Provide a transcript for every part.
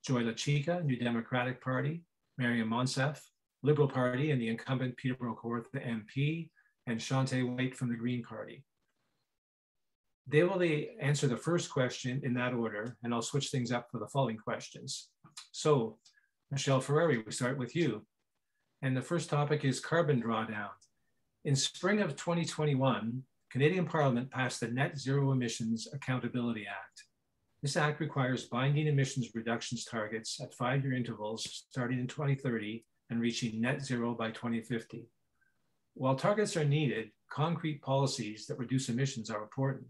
Joy LaChica, New Democratic Party, Mariam Monsef, Liberal Party, and the incumbent Peterborough Kawartha MP, and Shante White from the Green Party. They will answer the first question in that order, and I'll switch things up for the following questions. So, Michelle Ferrari, we start with you. And the first topic is carbon drawdown. In spring of 2021, Canadian Parliament passed the Net Zero Emissions Accountability Act. This act requires binding emissions reductions targets at 5-year intervals starting in 2030 and reaching net zero by 2050. While targets are needed, concrete policies that reduce emissions are important.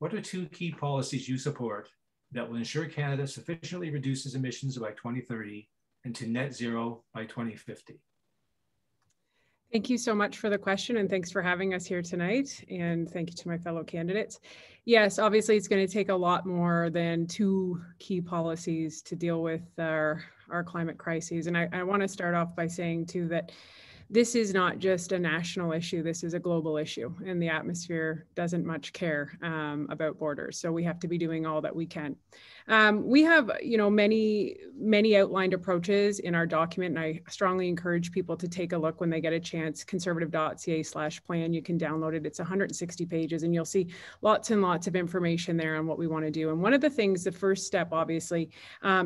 What are 2 key policies you support that will ensure Canada sufficiently reduces emissions by 2030 and to net zero by 2050? Thank you so much for the question, and thanks for having us here tonight. And thank you to my fellow candidates. Yes, obviously it's going to take a lot more than 2 key policies to deal with our climate crises. And I want to start off by saying too that this is not just a national issue, this is a global issue, and the atmosphere doesn't much care about borders. So we have to be doing all that we can. We have, many outlined approaches in our document, and I strongly encourage people to take a look when they get a chance. Conservative.ca/plan, you can download it. It's 160 pages, and you'll see lots and lots of information there on what we want to do. And one of the things, the first step, obviously,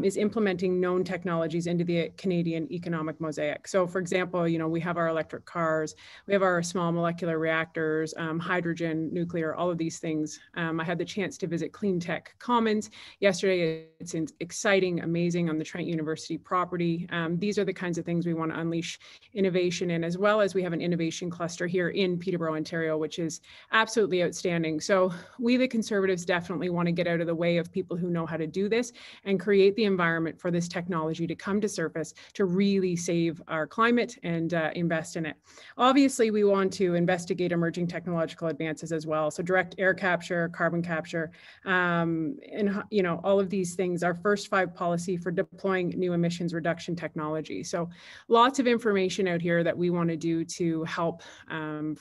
is implementing known technologies into the Canadian economic mosaic. So, for example, we have our electric cars, we have our small molecular reactors, hydrogen, nuclear, all of these things. I had the chance to visit Clean Tech Commons yesterday. It's exciting, amazing on the Trent University property. These are the kinds of things we want to unleash innovation in, as well as we have an innovation cluster here in Peterborough, Ontario, which is absolutely outstanding. So we, the Conservatives, definitely want to get out of the way of people who know how to do this and create the environment for this technology to come to surface to really save our climate and invest in it. Obviously, we want to investigate emerging technological advances as well. So direct air capture, carbon capture, and all of these things. Our first 5 policy for deploying new emissions reduction technology. So lots of information out here that we want to do to help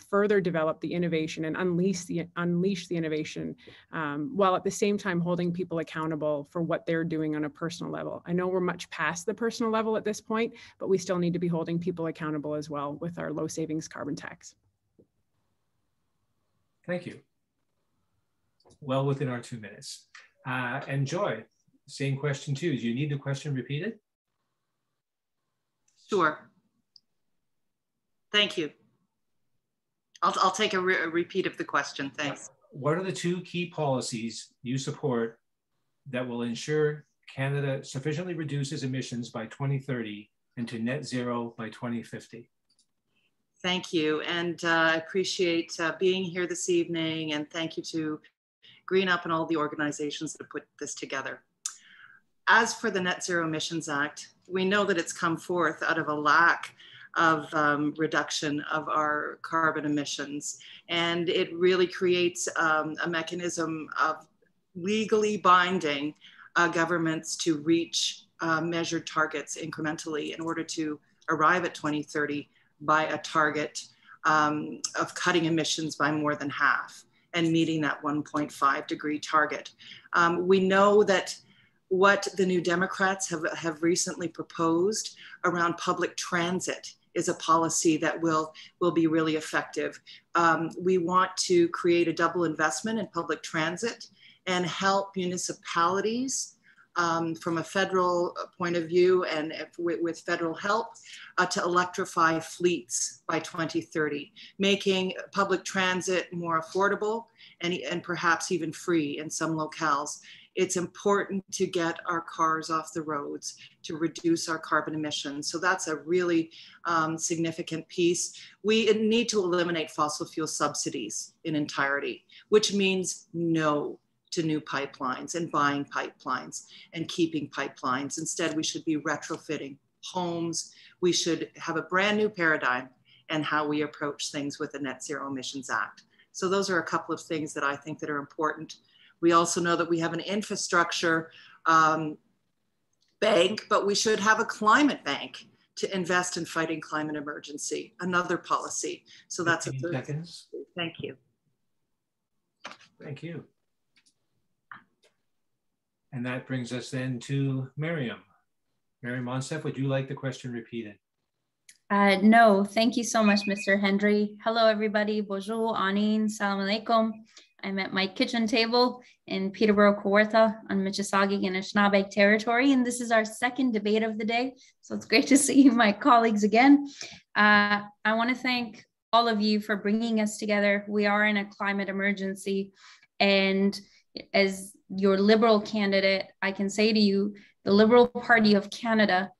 further develop the innovation and unleash the innovation, while at the same time holding people accountable for what they're doing on a personal level. I know we're much past the personal level at this point, but we still need to be holding people accountable as well with our low savings carbon tax. Thank you. Well within our 2 minutes. And Joy, same question too. Do you need the question repeated? Sure. Thank you. I'll take a repeat of the question. Thanks. What are the 2 key policies you support that will ensure Canada sufficiently reduces emissions by 2030 and to net zero by 2050? Thank you, and I appreciate being here this evening, and thank you to Greenup and all the organizations that put this together. As for the Net Zero Emissions Act, we know that it's come forth out of a lack of reduction of our carbon emissions, and it really creates a mechanism of legally binding governments to reach measured targets incrementally in order to arrive at 2030 by a target of cutting emissions by more than half and meeting that 1.5 degree target. We know that what the New Democrats have recently proposed around public transit is a policy that will be really effective. We want to create a double investment in public transit and help municipalities from a federal point of view and with federal help to electrify fleets by 2030, making public transit more affordable and perhaps even free in some locales. It's important to get our cars off the roads to reduce our carbon emissions. So that's a really significant piece. We need to eliminate fossil fuel subsidies in entirety, which means no to new pipelines and buying pipelines and keeping pipelines. Instead, we should be retrofitting homes. We should have a brand new paradigm and how we approach things with the Net Zero Emissions Act. So those are a couple of things that I think that are important. We also know that we have an infrastructure bank, but we should have a climate bank to invest in fighting climate emergency, another policy. So that's 15 seconds. Thank you. Thank you. And that brings us then to Miriam. Miriam Monsef, would you like the question repeated? No, thank you so much, Mr. Hendry. Hello, everybody. Bonjour, Anin, salam alaikum. I'm at my kitchen table in Peterborough Kawartha on Mississauga and Anishinaabe territory, and this is our second debate of the day. So it's great to see my colleagues again. I want to thank all of you for bringing us together. We are in a climate emergency, and as your Liberal candidate, I can say to you, the Liberal Party of Canada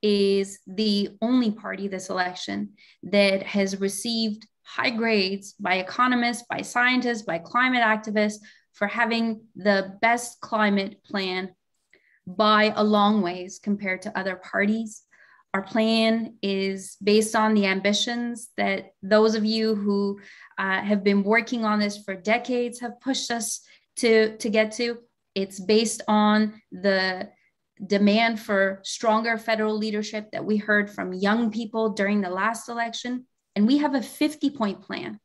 is the only party this election that has received high grades by economists, by scientists, by climate activists for having the best climate plan by a long ways compared to other parties. Our plan is based on the ambitions that those of you who have been working on this for decades have pushed us to get to. It's based on the demand for stronger federal leadership that we heard from young people during the last election. And we have a 50-point plan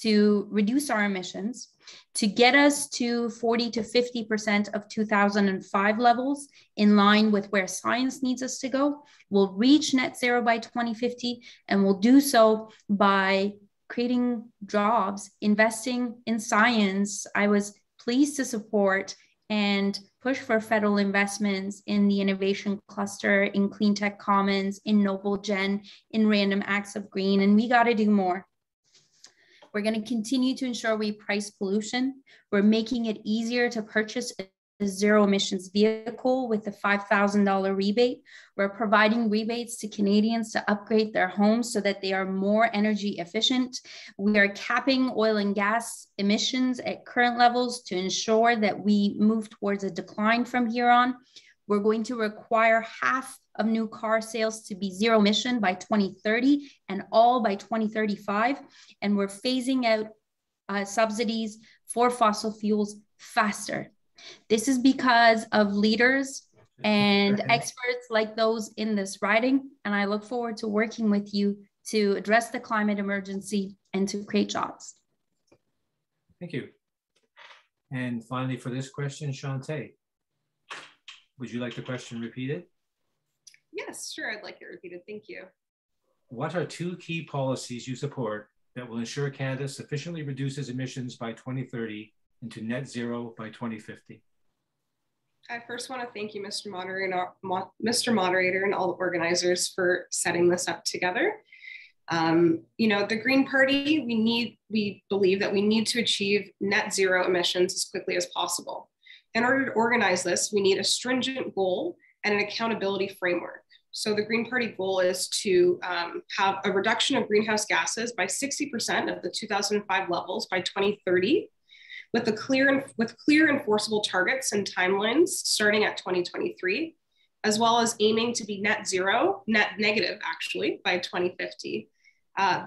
to reduce our emissions, to get us to 40 to 50% of 2005 levels, in line with where science needs us to go. We'll reach net zero by 2050, and we'll do so by creating jobs, investing in science. I was pleased to support and push for federal investments in the innovation cluster, in clean tech commons, in Noble Gen, in random acts of green, and we got to do more. We're going to continue to ensure we price pollution. We're making it easier to purchase a zero emissions vehicle with a $5,000 rebate. We're providing rebates to Canadians to upgrade their homes so that they are more energy efficient. We are capping oil and gas emissions at current levels to ensure that we move towards a decline from here on. We're going to require half of new car sales to be zero emission by 2030 and all by 2035. And we're phasing out subsidies for fossil fuels faster. This is because of leaders and experts like those in this riding, and I look forward to working with you to address the climate emergency and to create jobs. Thank you. And finally, for this question, Shantae, would you like the question repeated? Yes, sure, I'd like it repeated, thank you. What are two key policies you support that will ensure Canada sufficiently reduces emissions by 2030 into net zero by 2050? I first want to thank you, Mr. Moderator, and all the organizers for setting this up together. You know, the Green Party, we believe that we need to achieve net zero emissions as quickly as possible. In order to organize this, we need a stringent goal and an accountability framework. So the Green Party goal is to have a reduction of greenhouse gases by 60% of the 2005 levels by 2030. With clear enforceable targets and timelines starting at 2023, as well as aiming to be net negative actually by 2050.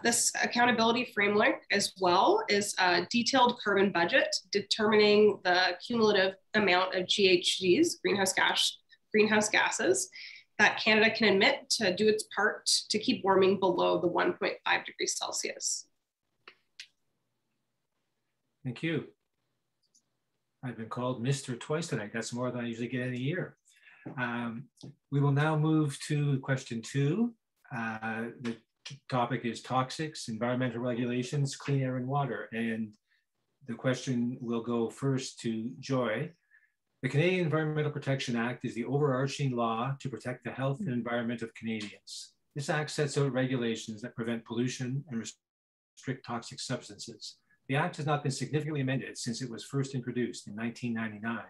This accountability framework as well is a detailed carbon budget determining the cumulative amount of GHGs, greenhouse gases, that Canada can emit to do its part to keep warming below the 1.5 degrees Celsius. Thank you. I've been called Mr. twice tonight. That's more than I usually get in a year. We will now move to question 2. The topic is toxics, environmental regulations, clean air and water. And the question will go first to Joy. The Canadian Environmental Protection Act is the overarching law to protect the health and environment of Canadians. This act sets out regulations that prevent pollution and restrict toxic substances. The Act has not been significantly amended since it was first introduced in 1999.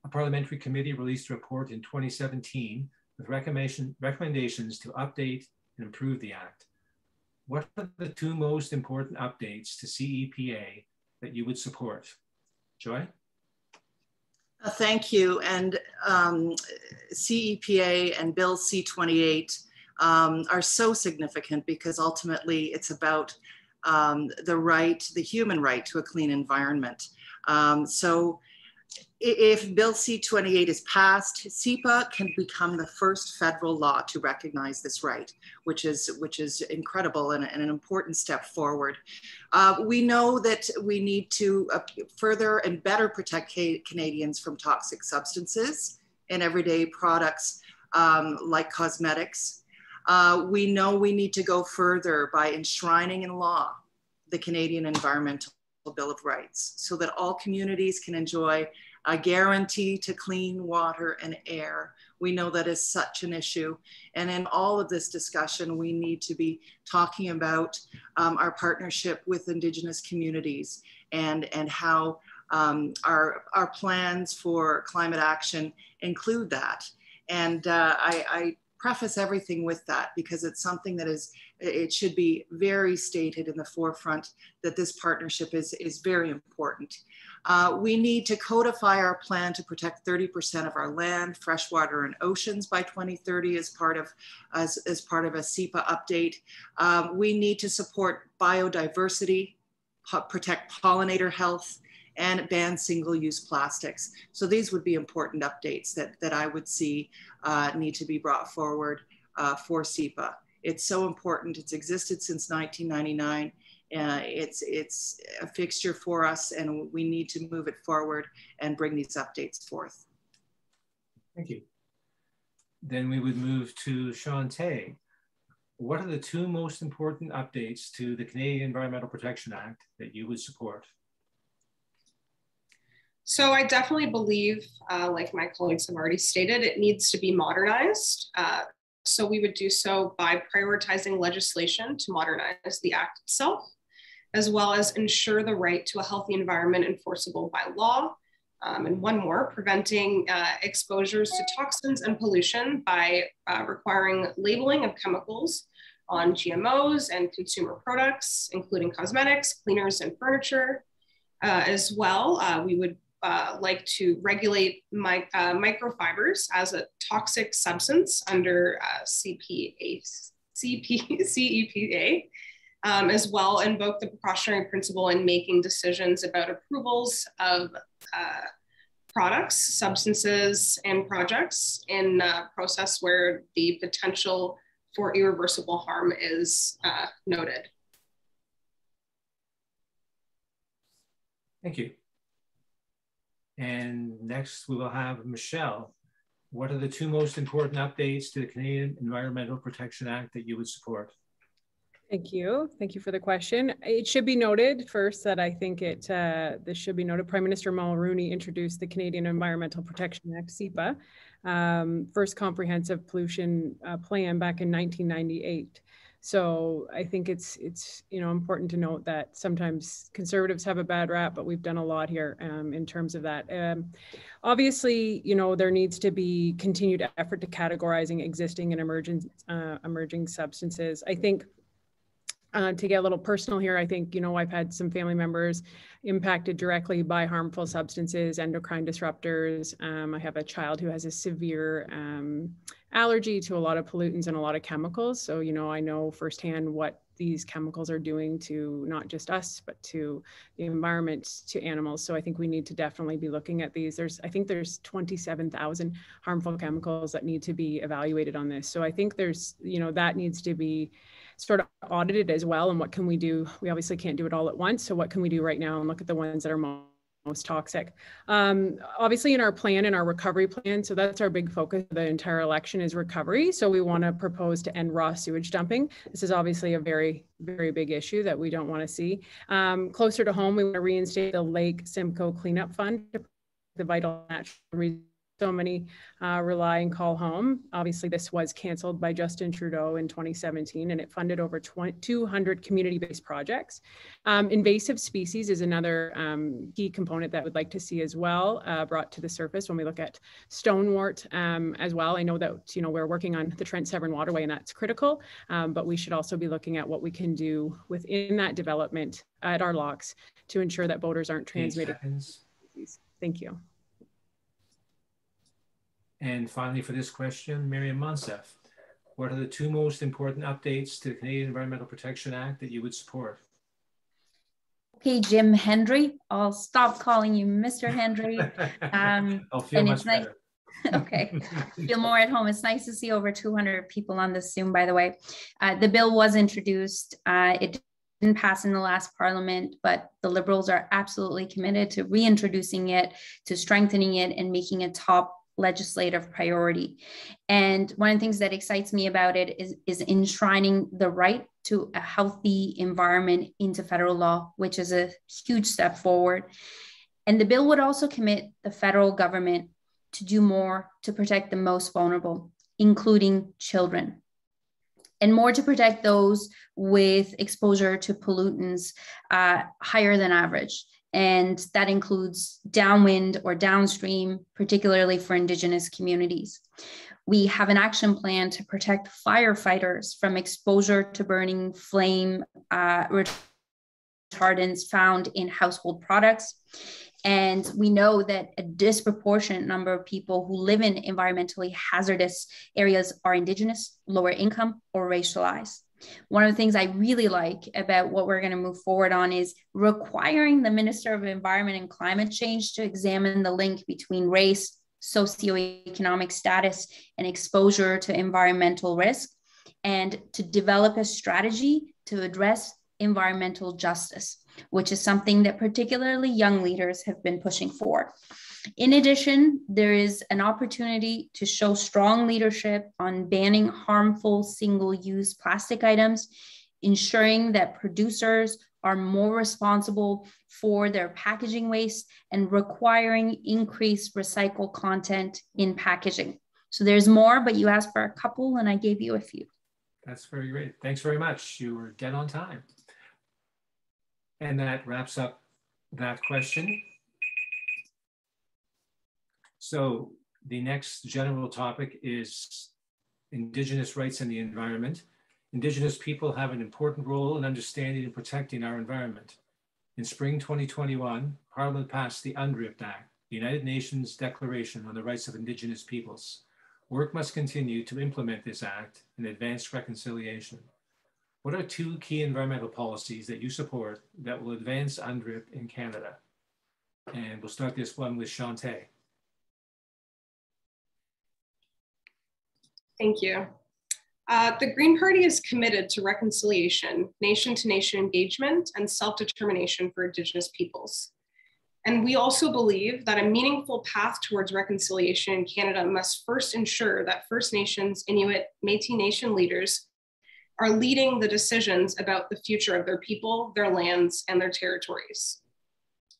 A parliamentary committee released a report in 2017 with recommendations to update and improve the Act. What are the 2 most important updates to CEPA that you would support? Joy? Thank you. And CEPA and Bill C-28 are so significant because ultimately it's about the human right to a clean environment. So if Bill C-28 is passed, SEPA can become the first federal law to recognize this right, which is incredible and an important step forward. We know that we need to further and better protect Canadians from toxic substances in everyday products like cosmetics. We know we need to go further by enshrining in law the Canadian Environmental Bill of Rights so that all communities can enjoy a guarantee to clean water and air. We know that is such an issue. And in all of this discussion, we need to be talking about our partnership with Indigenous communities and how our plans for climate action include that. And I preface everything with that because it's something that it should be very stated in the forefront that this partnership is very important. We need to codify our plan to protect 30% of our land, freshwater, and oceans by 2030 as part of a SEPA update. We need to support biodiversity, protect pollinator health, and ban single-use plastics. So these would be important updates that I would see need to be brought forward for SEPA. It's so important. It's existed since 1999. It's a fixture for us, and we need to move it forward and bring these updates forth. Thank you. Then we would move to Shante. What are the two most important updates to the Canadian Environmental Protection Act that you would support? So I definitely believe, like my colleagues have already stated, it needs to be modernized. So we would do so by prioritizing legislation to modernize the act itself, as well as ensure the right to a healthy environment enforceable by law. And one more, preventing exposures to toxins and pollution by requiring labeling of chemicals on GMOs and consumer products, including cosmetics, cleaners, and furniture. As well, we would like to regulate microfibers as a toxic substance under CEPA, as well invoke the precautionary principle in making decisions about approvals of products, substances, and projects in a process where the potential for irreversible harm is noted. Thank you. And next we will have Michelle. What are the two most important updates to the Canadian Environmental Protection Act that you would support? Thank you. Thank you for the question. It should be noted first that I think this should be noted. Prime Minister Mulroney introduced the Canadian Environmental Protection Act, SEPA, first comprehensive pollution plan back in 1998. So I think it's important to note that sometimes conservatives have a bad rap, but we've done a lot here in terms of that. Obviously, there needs to be continued effort to categorizing existing and emerging substances. I think to get a little personal here, I think, I've had some family members impacted directly by harmful substances, endocrine disruptors. I have a child who has a severe allergy to a lot of pollutants and a lot of chemicals. So, I know firsthand what these chemicals are doing to not just us, but to the environment, to animals. So I think we need to definitely be looking at these. I think there's 27,000 harmful chemicals that need to be evaluated on this. So I think that needs to be sort of audited as well. And what can we do? We obviously can't do it all at once. So what can we do right now and look at the ones that are most toxic? Obviously in our plan, in our recovery plan, so that's our big focus of the entire election is recovery. So we want to propose to end raw sewage dumping. This is obviously a very, very big issue that we don't want to see. Closer to home, we want to reinstate the Lake Simcoe Cleanup Fund, the vital natural resources so many rely and call home. Obviously, this was canceled by Justin Trudeau in 2017, and it funded over 200 community-based projects. Invasive species is another key component that we'd like to see as well brought to the surface when we look at stonewort as well. I know that we're working on the Trent Severn Waterway, and that's critical, but we should also be looking at what we can do within that development at our locks to ensure that boaters aren't transmitting. Thank you. And finally, for this question, Miriam Monsef, what are the two most important updates to the Canadian Environmental Protection Act that you would support? Okay, Jim Hendry. I'll stop calling you Mr. Hendry. I'll feel much better. Okay, feel more at home. It's nice to see over 200 people on this Zoom, by the way. The bill was introduced. It didn't pass in the last parliament, but the Liberals are absolutely committed to reintroducing it, to strengthening it, and making it top legislative priority. And one of the things that excites me about it is enshrining the right to a healthy environment into federal law, which is a huge step forward. And the bill would also commit the federal government to do more to protect the most vulnerable, including children, and more to protect those with exposure to pollutants higher than average. And that includes downwind or downstream, particularly for Indigenous communities. We have an action plan to protect firefighters from exposure to burning flame retardants found in household products. And we know that a disproportionate number of people who live in environmentally hazardous areas are Indigenous, lower income, or racialized. One of the things I really like about what we're going to move forward on is requiring the Minister of Environment and Climate Change to examine the link between race, socioeconomic status, and exposure to environmental risk, and to develop a strategy to address environmental justice, which is something that particularly young leaders have been pushing for. In addition, there is an opportunity to show strong leadership on banning harmful single-use plastic items, ensuring that producers are more responsible for their packaging waste, and requiring increased recycled content in packaging. So there's more, but you asked for a couple and I gave you a few. That's very great. Thanks very much. You were dead on time. And that wraps up that question. So the next general topic is Indigenous rights and the environment. Indigenous people have an important role in understanding and protecting our environment. In spring 2021, Parliament passed the Undrip Act, the United Nations Declaration on the Rights of Indigenous Peoples. Work must continue to implement this act and advance reconciliation. What are two key environmental policies that you support that will advance Undrip in Canada? And we'll start this one with Shantae. Thank you. The Green Party is committed to reconciliation, nation-to-nation engagement, and self-determination for Indigenous peoples. And we also believe that a meaningful path towards reconciliation in Canada must first ensure that First Nations, Inuit, Métis Nation leaders are leading the decisions about the future of their people, their lands, and their territories.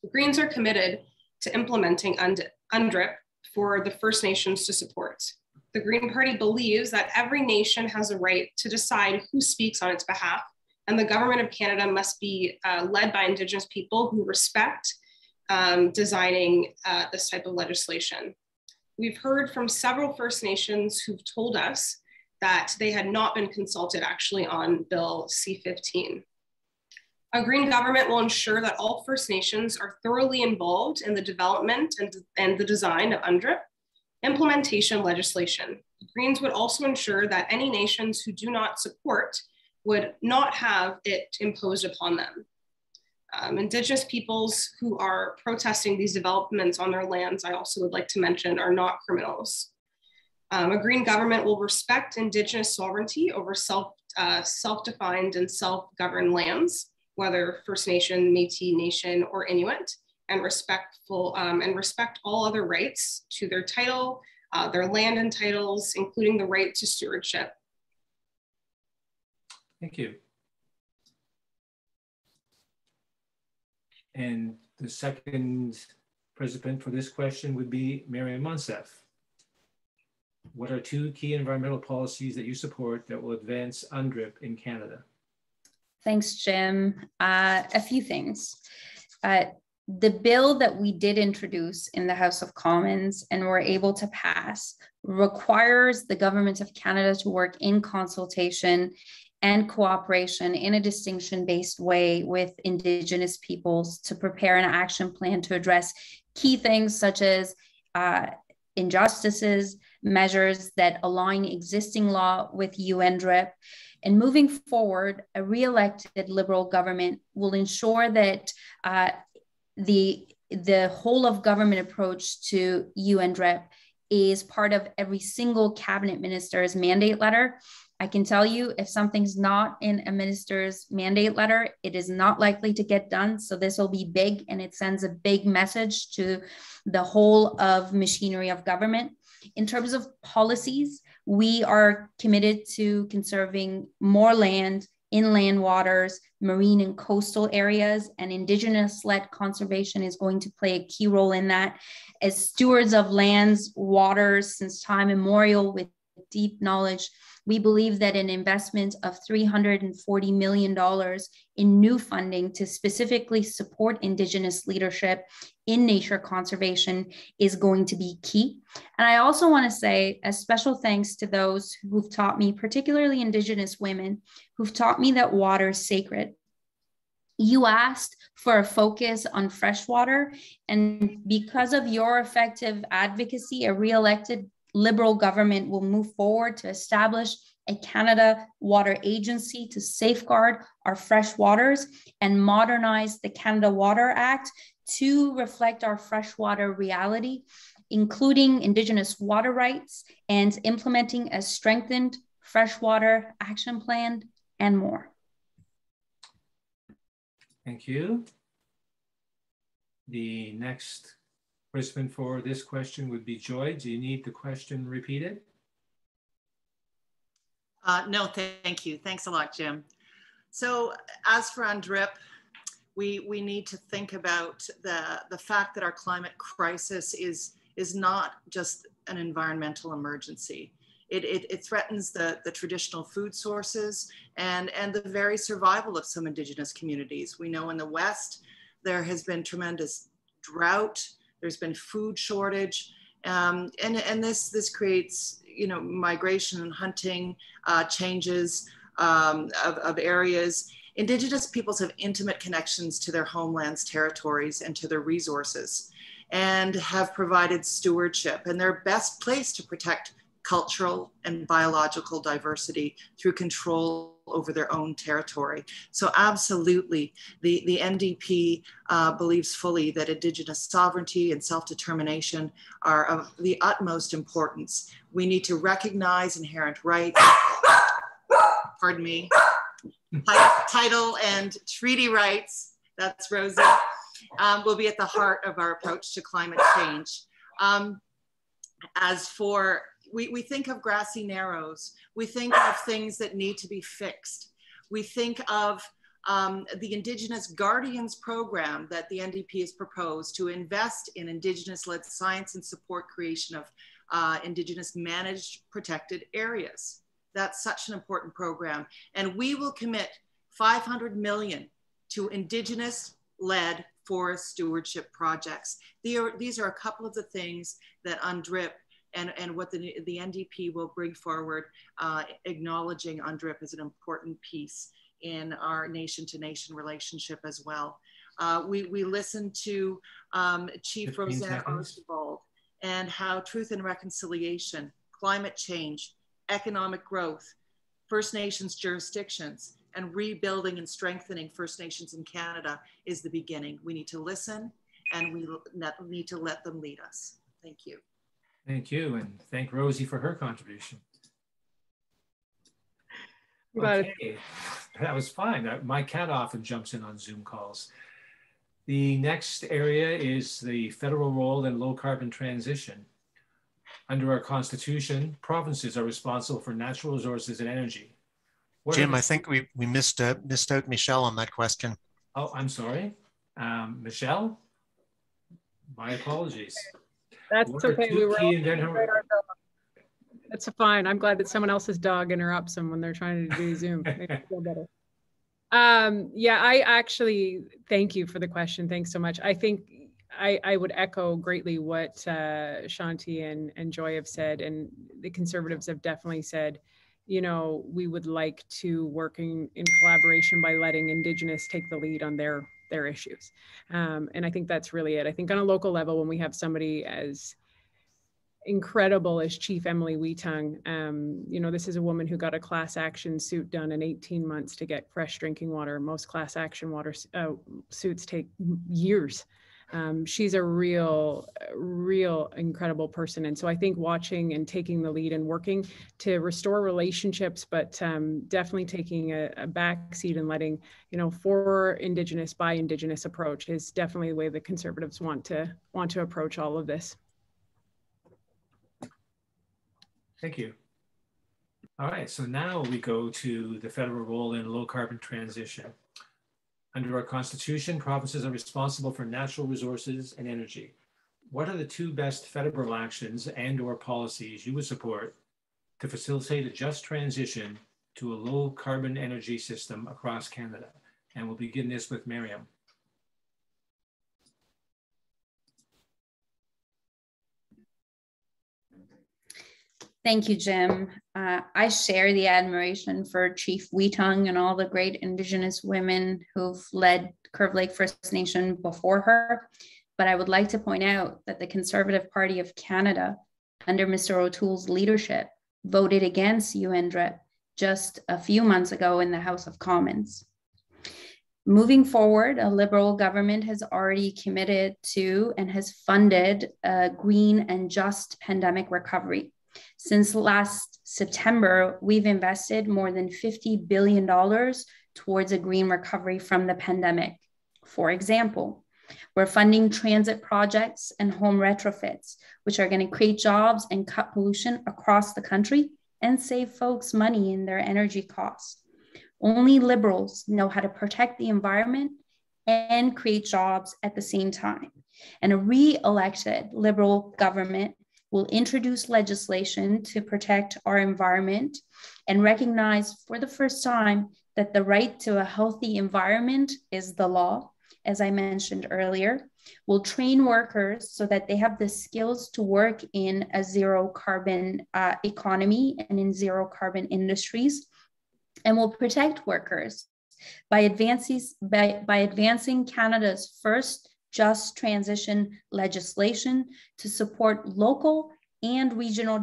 The Greens are committed to implementing Undrip for the First Nations to support. The Green Party believes that every nation has a right to decide who speaks on its behalf, and the government of Canada must be led by Indigenous people who respect designing this type of legislation. We've heard from several First Nations who've told us that they had not been consulted actually on Bill C-15. A Green government will ensure that all First Nations are thoroughly involved in the development and the design of Undrip implementation legislation. Greens would also ensure that any nations who do not support would not have it imposed upon them. Indigenous peoples who are protesting these developments on their lands, I also would like to mention, are not criminals. A Green government will respect Indigenous sovereignty over self-defined and self-governed lands, whether First Nation, Métis Nation, or Inuit, and respect all other rights to their title, their land and titles, including the right to stewardship. Thank you. And the second participant for this question would be Mariam Monsef. What are two key environmental policies that you support that will advance Undrip in Canada? Thanks, Jim. A few things. The bill that we did introduce in the House of Commons and were able to pass requires the Government of Canada to work in consultation and cooperation in a distinction-based way with Indigenous peoples to prepare an action plan to address key things such as injustices, measures that align existing law with Undrip. And moving forward, a re-elected Liberal government will ensure that the whole of government approach to Undrip is part of every single cabinet minister's mandate letter. I can tell you, if something's not in a minister's mandate letter, it is not likely to get done. So this will be big, and it sends a big message to the whole of machinery of government. In terms of policies, we are committed to conserving more land, inland waters, marine and coastal areas, and Indigenous-led conservation is going to play a key role in that. As stewards of lands, waters since time immemorial with deep knowledge, we believe that an investment of $340 million in new funding to specifically support Indigenous leadership in nature conservation is going to be key. And I also want to say a special thanks to those who've taught me, particularly Indigenous women, who've taught me that water is sacred. You asked for a focus on freshwater, and because of your effective advocacy, a re-elected Liberal government will move forward to establish a Canada Water Agency to safeguard our fresh waters and modernize the Canada Water Act to reflect our freshwater reality, including Indigenous water rights and implementing a strengthened freshwater action plan and more. Thank you. The next participant for this question would be Joy. Do you need the question repeated? No, thank you. Thanks a lot, Jim. So as for Undrip, we need to think about the fact that our climate crisis is not just an environmental emergency. It threatens the traditional food sources and the very survival of some Indigenous communities. We know in the West, there has been tremendous drought, there's been food shortage, and this creates, migration and hunting changes of areas. Indigenous peoples have intimate connections to their homelands, territories, and to their resources, and have provided stewardship, and they're best placed to protect cultural and biological diversity through control over their own territory. So absolutely, the NDP believes fully that Indigenous sovereignty and self-determination are of the utmost importance. We need to recognize inherent rights, pardon me, title and treaty rights, that's Rosie, will be at the heart of our approach to climate change. As for we think of grassy narrows. We think of things that need to be fixed. We think of the Indigenous Guardians program that the NDP has proposed to invest in Indigenous-led science and support creation of Indigenous managed protected areas. That's such an important program. And we will commit $500 million to Indigenous-led forest stewardship projects. These are a couple of the things that Undrip and what the NDP will bring forward, acknowledging Undrip as an important piece in our nation-to-nation relationship as well. We listened to Chief Rosanna Archibald and how truth and reconciliation, climate change, economic growth, First Nations jurisdictions, and rebuilding and strengthening First Nations in Canada is the beginning. We need to listen, and we need to let them lead us. Thank you. Thank you, and thank Rosie for her contribution. Okay, that was fine. My cat often jumps in on Zoom calls. The next area is the federal role in low carbon transition. Under our Constitution, provinces are responsible for natural resources and energy. Jim, I think we missed out Michelle on that question. Oh, I'm sorry. Michelle, my apologies. That's okay. We were That's fine. I'm glad that someone else's dog interrupts them when they're trying to do Zoom. Makes me feel better. Yeah, I actually thank you for the question. Thanks so much. I think I would echo greatly what Shanti and Joy have said, and the Conservatives have definitely said, we would like to work in collaboration by letting Indigenous take the lead on their issues. And I think that's really it. I think on a local level, when we have somebody as incredible is Chief Emily Wheatung. You know, this is a woman who got a class action suit done in 18 months to get fresh drinking water. Most class action water suits take years. She's a real incredible person. And so I think watching and taking the lead and working to restore relationships, but definitely taking a backseat and letting, you know, for Indigenous by Indigenous approach is definitely the way the Conservatives want to approach all of this. Thank you. All right, so now we go to the federal role in low carbon transition. Under our Constitution, provinces are responsible for natural resources and energy. What are the two best federal actions and/or policies you would support to facilitate a just transition to a low carbon energy system across Canada? And we'll begin this with Miriam. Thank you, Jim. I share the admiration for Chief Wheatung and all the great Indigenous women who've led Curve Lake First Nation before her. But I would like to point out that the Conservative Party of Canada, under Mr. O'Toole's leadership, voted against Undrip just a few months ago in the House of Commons. Moving forward, a Liberal government has already committed to and has funded a green and just pandemic recovery. Since last September, we've invested more than $50 billion towards a green recovery from the pandemic. For example, we're funding transit projects and home retrofits, which are going to create jobs and cut pollution across the country and save folks money in their energy costs. Only Liberals know how to protect the environment and create jobs at the same time. And a re-elected Liberal government will introduce legislation to protect our environment and recognize for the first time that the right to a healthy environment is the law, as I mentioned earlier. We'll train workers so that they have the skills to work in a zero carbon economy and in zero carbon industries. And we'll protect workers by advancing Canada's first just transition legislation to support local and regional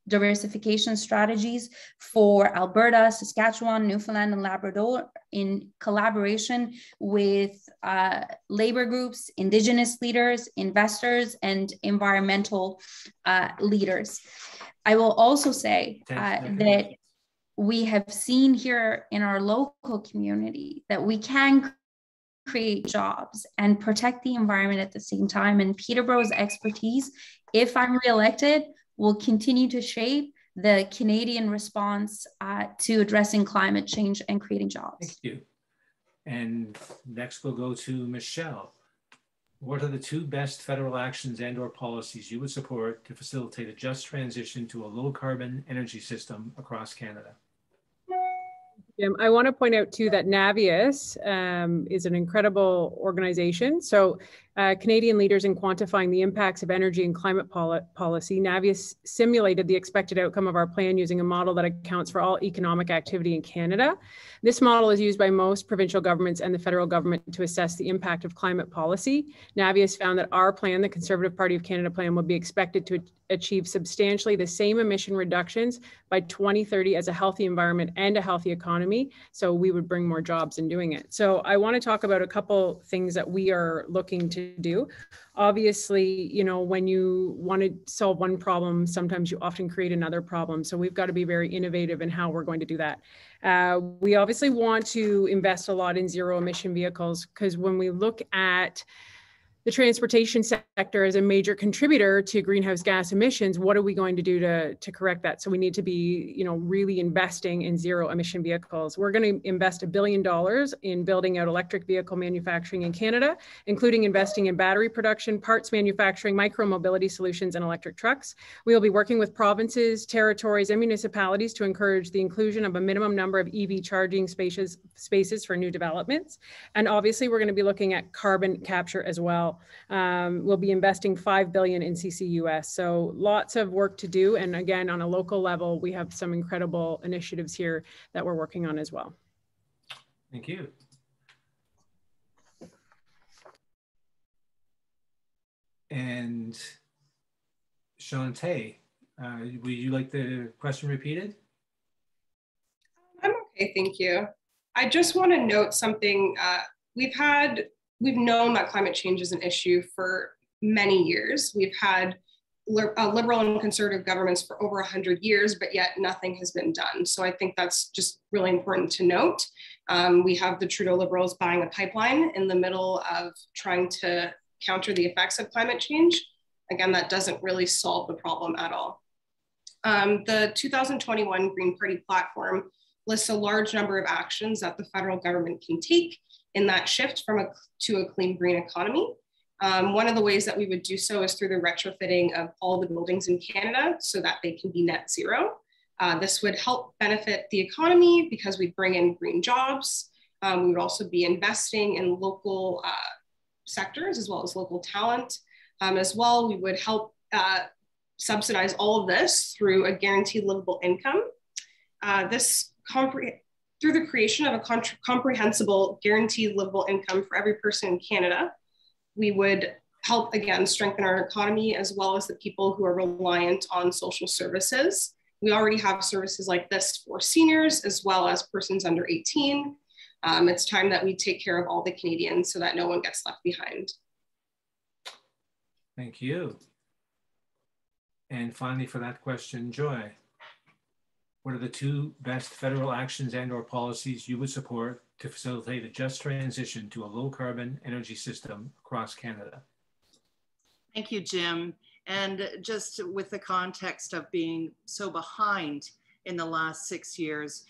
diversification strategies for Alberta, Saskatchewan, Newfoundland, and Labrador in collaboration with labor groups, Indigenous leaders, investors, and environmental leaders. I will also say that we have seen here in our local community that we can create jobs and protect the environment at the same time. And Peterborough's expertise, if I'm reelected, will continue to shape the Canadian response to addressing climate change and creating jobs. Thank you. And next we'll go to Michelle. What are the two best federal actions and/or policies you would support to facilitate a just transition to a low carbon energy system across Canada? Jim, I want to point out too that Navius is an incredible organization. So Canadian leaders in quantifying the impacts of energy and climate policy, Navius simulated the expected outcome of our plan using a model that accounts for all economic activity in Canada. This model is used by most provincial governments and the federal government to assess the impact of climate policy. Navius found that our plan, the Conservative Party of Canada plan, would be expected to achieve substantially the same emission reductions by 2030 as a healthy environment and a healthy economy. So we would bring more jobs in doing it. So I want to talk about a couple things that we are looking to do. Obviously, you know, when you want to solve one problem, sometimes you often create another problem. So we've got to be very innovative in how we're going to do that. We obviously want to invest a lot in zero emission vehicles because when we look at the transportation sector as a major contributor to greenhouse gas emissions, what are we going to do to correct that? So we need to be, you know, really investing in zero emission vehicles. We're going to invest $1 billion in building out electric vehicle manufacturing in Canada, including investing in battery production, parts manufacturing, micro-mobility solutions, and electric trucks. We will be working with provinces, territories, and municipalities to encourage the inclusion of a minimum number of EV charging spaces for new developments. And obviously, we're going to be looking at carbon capture as well. We'll be investing $5 billion in CCUS. So lots of work to do. And again, on a local level, we have some incredible initiatives here that we're working on as well. Thank you. And Shante, would you like the question repeated? I'm okay, thank you. I just want to note something. We've known that climate change is an issue for many years. We've had liberal and conservative governments for over 100 years, but yet nothing has been done. So I think that's just really important to note. We have the Trudeau Liberals buying a pipeline in the middle of trying to counter the effects of climate change. Again, that doesn't really solve the problem at all. The 2021 Green Party platform lists a large number of actions that the federal government can take in that shift to a clean green economy. One of the ways that we would do so is through the retrofitting of all the buildings in Canada so that they can be net zero. This would help benefit the economy because we'd bring in green jobs. We would also be investing in local sectors as well as local talent. As well, we would help subsidize all of this through a guaranteed livable income. Through the creation of a comprehensible guaranteed livable income for every person in Canada, we would help, again, strengthen our economy as well as the people who are reliant on social services. We already have services like this for seniors as well as persons under 18. It's time that we take care of all the Canadians so that no one gets left behind. Thank you. And finally, for that question, Joy, what are the two best federal actions and/or policies you would support to facilitate a just transition to a low-carbon energy system across Canada? Thank you, Jim. And just with the context of being so behind in the last 6 years,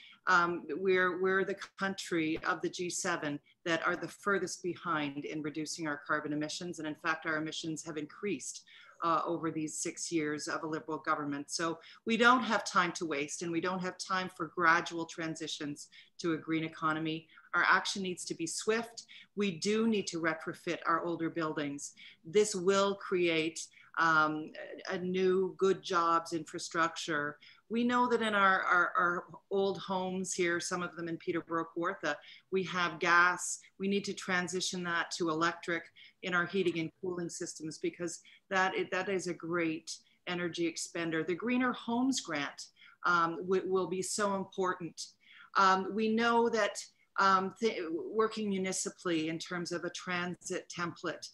we're the country of the G7 that are the furthest behind in reducing our carbon emissions. And in fact, our emissions have increased over these 6 years of a Liberal government. So we don't have time to waste, and we don't have time for gradual transitions to a green economy. Our action needs to be swift. We do need to retrofit our older buildings. This will create a new good jobs infrastructure. We know that in our old homes here, some of them in Peterborough Kawartha, we have gas. We need to transition that to electric in our heating and cooling systems because that is a great energy expender. The Greener Homes Grant will be so important. We know that working municipally in terms of a transit template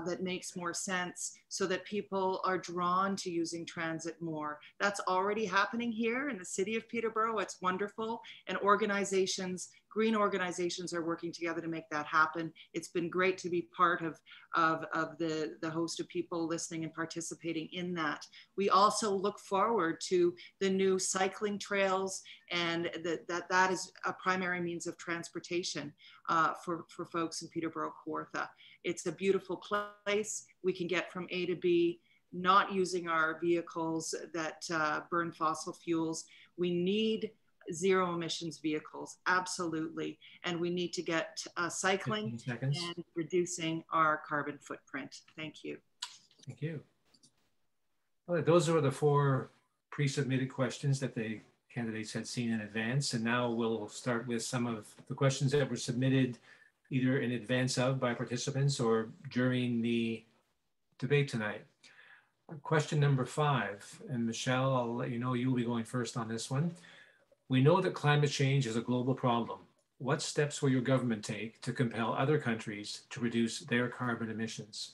that makes more sense so that people are drawn to using transit more. That's already happening here in the city of Peterborough. It's wonderful. And organizations, green organizations are working together to make that happen. It's been great to be part of the host of people listening and participating in that. We also look forward to the new cycling trails and that is a primary means of transportation for folks in Peterborough Kawartha. It's a beautiful place. We can get from A to B, not using our vehicles that burn fossil fuels. We need zero emissions vehicles, absolutely. And we need to get cycling and reducing our carbon footprint. Thank you. Thank you. Well, those are the 4 pre-submitted questions that the candidates had seen in advance. And now we'll start with some of the questions that were submitted either in advance of by participants or during the debate tonight. Question number 5, and Michelle, I'll let you know you'll be going first on this one. We know that climate change is a global problem. What steps will your government take to compel other countries to reduce their carbon emissions?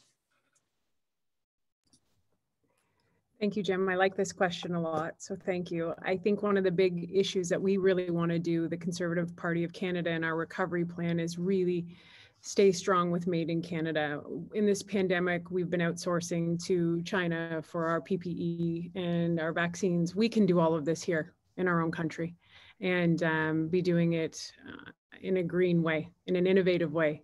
Thank you, Jim. I like this question a lot, so thank you. I think one of the big issues that we really want to do, the Conservative Party of Canada and our recovery plan, is really stay strong with Made in Canada. In this pandemic, we've been outsourcing to China for our PPE and our vaccines. We can do all of this here in our own country and be doing it in a green way, in an innovative way.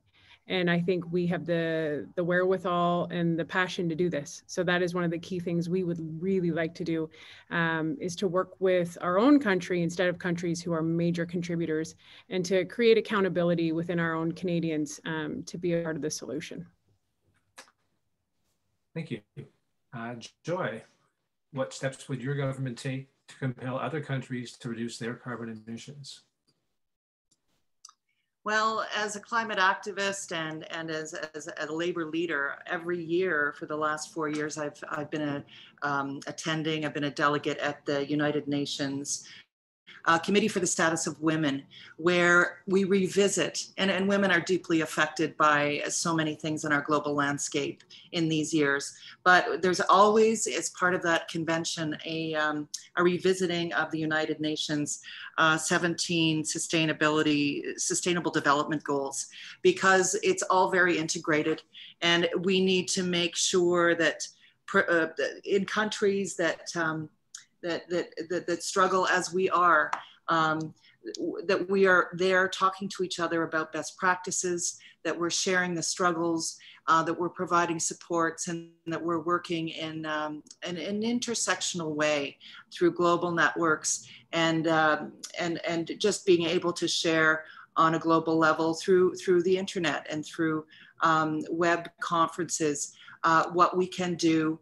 And I think we have the wherewithal and the passion to do this. So that is one of the key things we would really like to do, is to work with our own country instead of countries who are major contributors, and to create accountability within our own Canadians to be a part of the solution. Thank you. Joy, what steps would your government take to compel other countries to reduce their carbon emissions? Well, as a climate activist and as a labor leader, every year for the last 4 years, I've been attending. I've been a delegate at the United Nations Committee for the Status of Women, where we revisit, and women are deeply affected by so many things in our global landscape in these years. But there's always, as part of that convention, a revisiting of the United Nations 17 sustainable development goals, because it's all very integrated, and we need to make sure that in countries that struggle as we are, that we are there talking to each other about best practices, that we're sharing the struggles, that we're providing supports, and that we're working in an intersectional way through global networks, and just being able to share on a global level through the internet and through web conferences what we can do.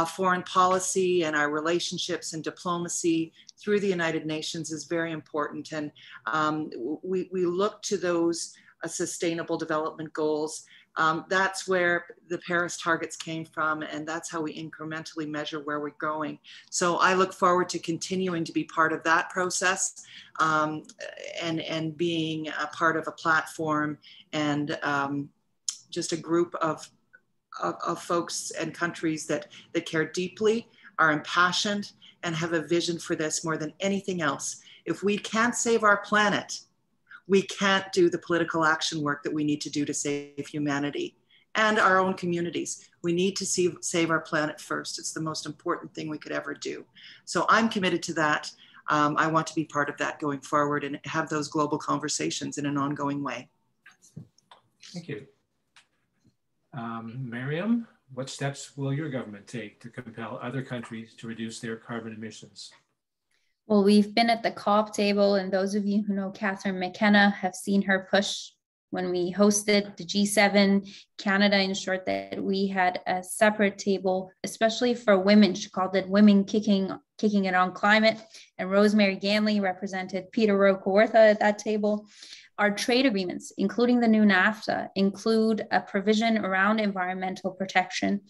Foreign policy and our relationships and diplomacy through the United Nations is very important. And we look to those sustainable development goals. That's where the Paris targets came from, and that's how we incrementally measure where we're going. So I look forward to continuing to be part of that process, and being a part of a platform and just a group of folks and countries that care deeply, are impassioned, and have a vision for this more than anything else. If we can't save our planet, we can't do the political action work that we need to do to save humanity and our own communities. We need to save our planet first. It's the most important thing we could ever do. So I'm committed to that. I want to be part of that going forward and have those global conversations in an ongoing way. Thank you. Miriam, what steps will your government take to compel other countries to reduce their carbon emissions? Well, we've been at the COP table, and those of you who know Catherine McKenna have seen her push. When we hosted the G7, Canada ensured that we had a separate table, especially for women. She called it Women Kicking It on Climate. And Rosemary Ganley represented Peterborough Kawartha at that table. Our trade agreements, including the new NAFTA, include a provision around environmental protection.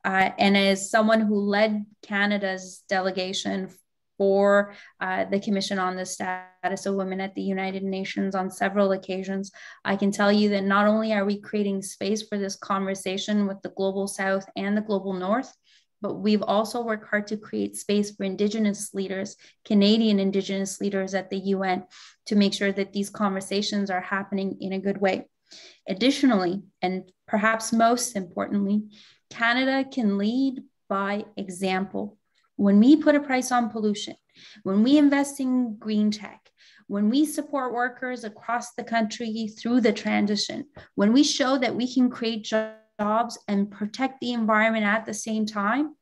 And as someone who led Canada's delegation for the Commission on the Status of Women at the United Nations on several occasions, I can tell you that not only are we creating space for this conversation with the Global South and the Global North, but we've also worked hard to create space for Indigenous leaders, Canadian Indigenous leaders at the UN, to make sure that these conversations are happening in a good way. Additionally, and perhaps most importantly, Canada can lead by example. When we put a price on pollution, when we invest in green tech, when we support workers across the country through the transition, when we show that we can create jobs and protect the environment at the same time,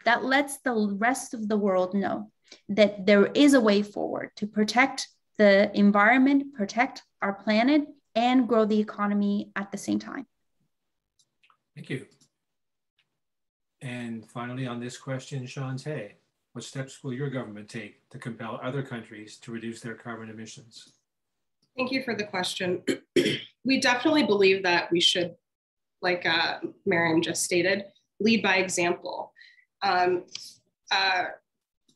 that lets the rest of the world know that there is a way forward to protect the environment, protect our planet, and grow the economy at the same time. Thank you. And finally, on this question, Shantae, what steps will your government take to compel other countries to reduce their carbon emissions? Thank you for the question. We definitely believe that we should, like Miriam just stated, lead by example.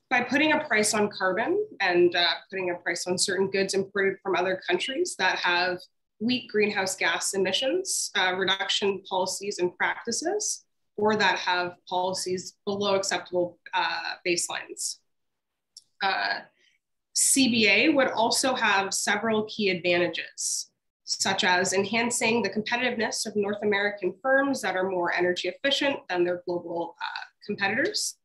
By putting a price on carbon and putting a price on certain goods imported from other countries that have weak greenhouse gas emissions reduction policies and practices, or that have policies below acceptable baselines. CBA would also have several key advantages, such as enhancing the competitiveness of North American firms that are more energy efficient than their global competitors,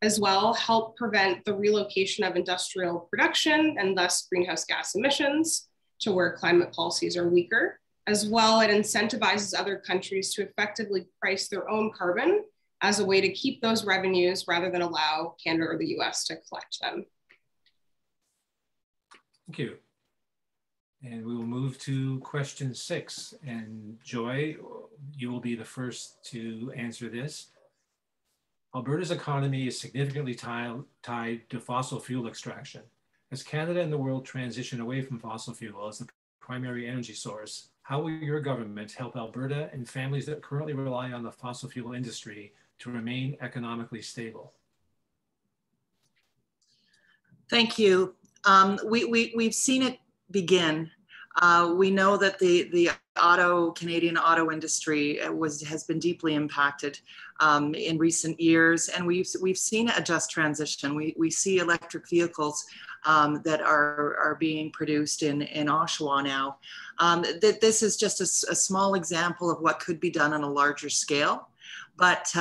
as well help prevent the relocation of industrial production and thus greenhouse gas emissions to where climate policies are weaker. As well, it incentivizes other countries to effectively price their own carbon as a way to keep those revenues rather than allow Canada or the US to collect them. Thank you. And we will move to question 6. And Joy, you will be the first to answer this. Alberta's economy is significantly tied to fossil fuel extraction. As Canada and the world transition away from fossil fuel as the primary energy source, how will your government help Alberta and families that currently rely on the fossil fuel industry to remain economically stable? Thank you. We've seen it begin. We know that the Canadian auto industry has been deeply impacted in recent years, and we've seen a just transition. We see electric vehicles that are being produced in Oshawa now. This is just a small example of what could be done on a larger scale, but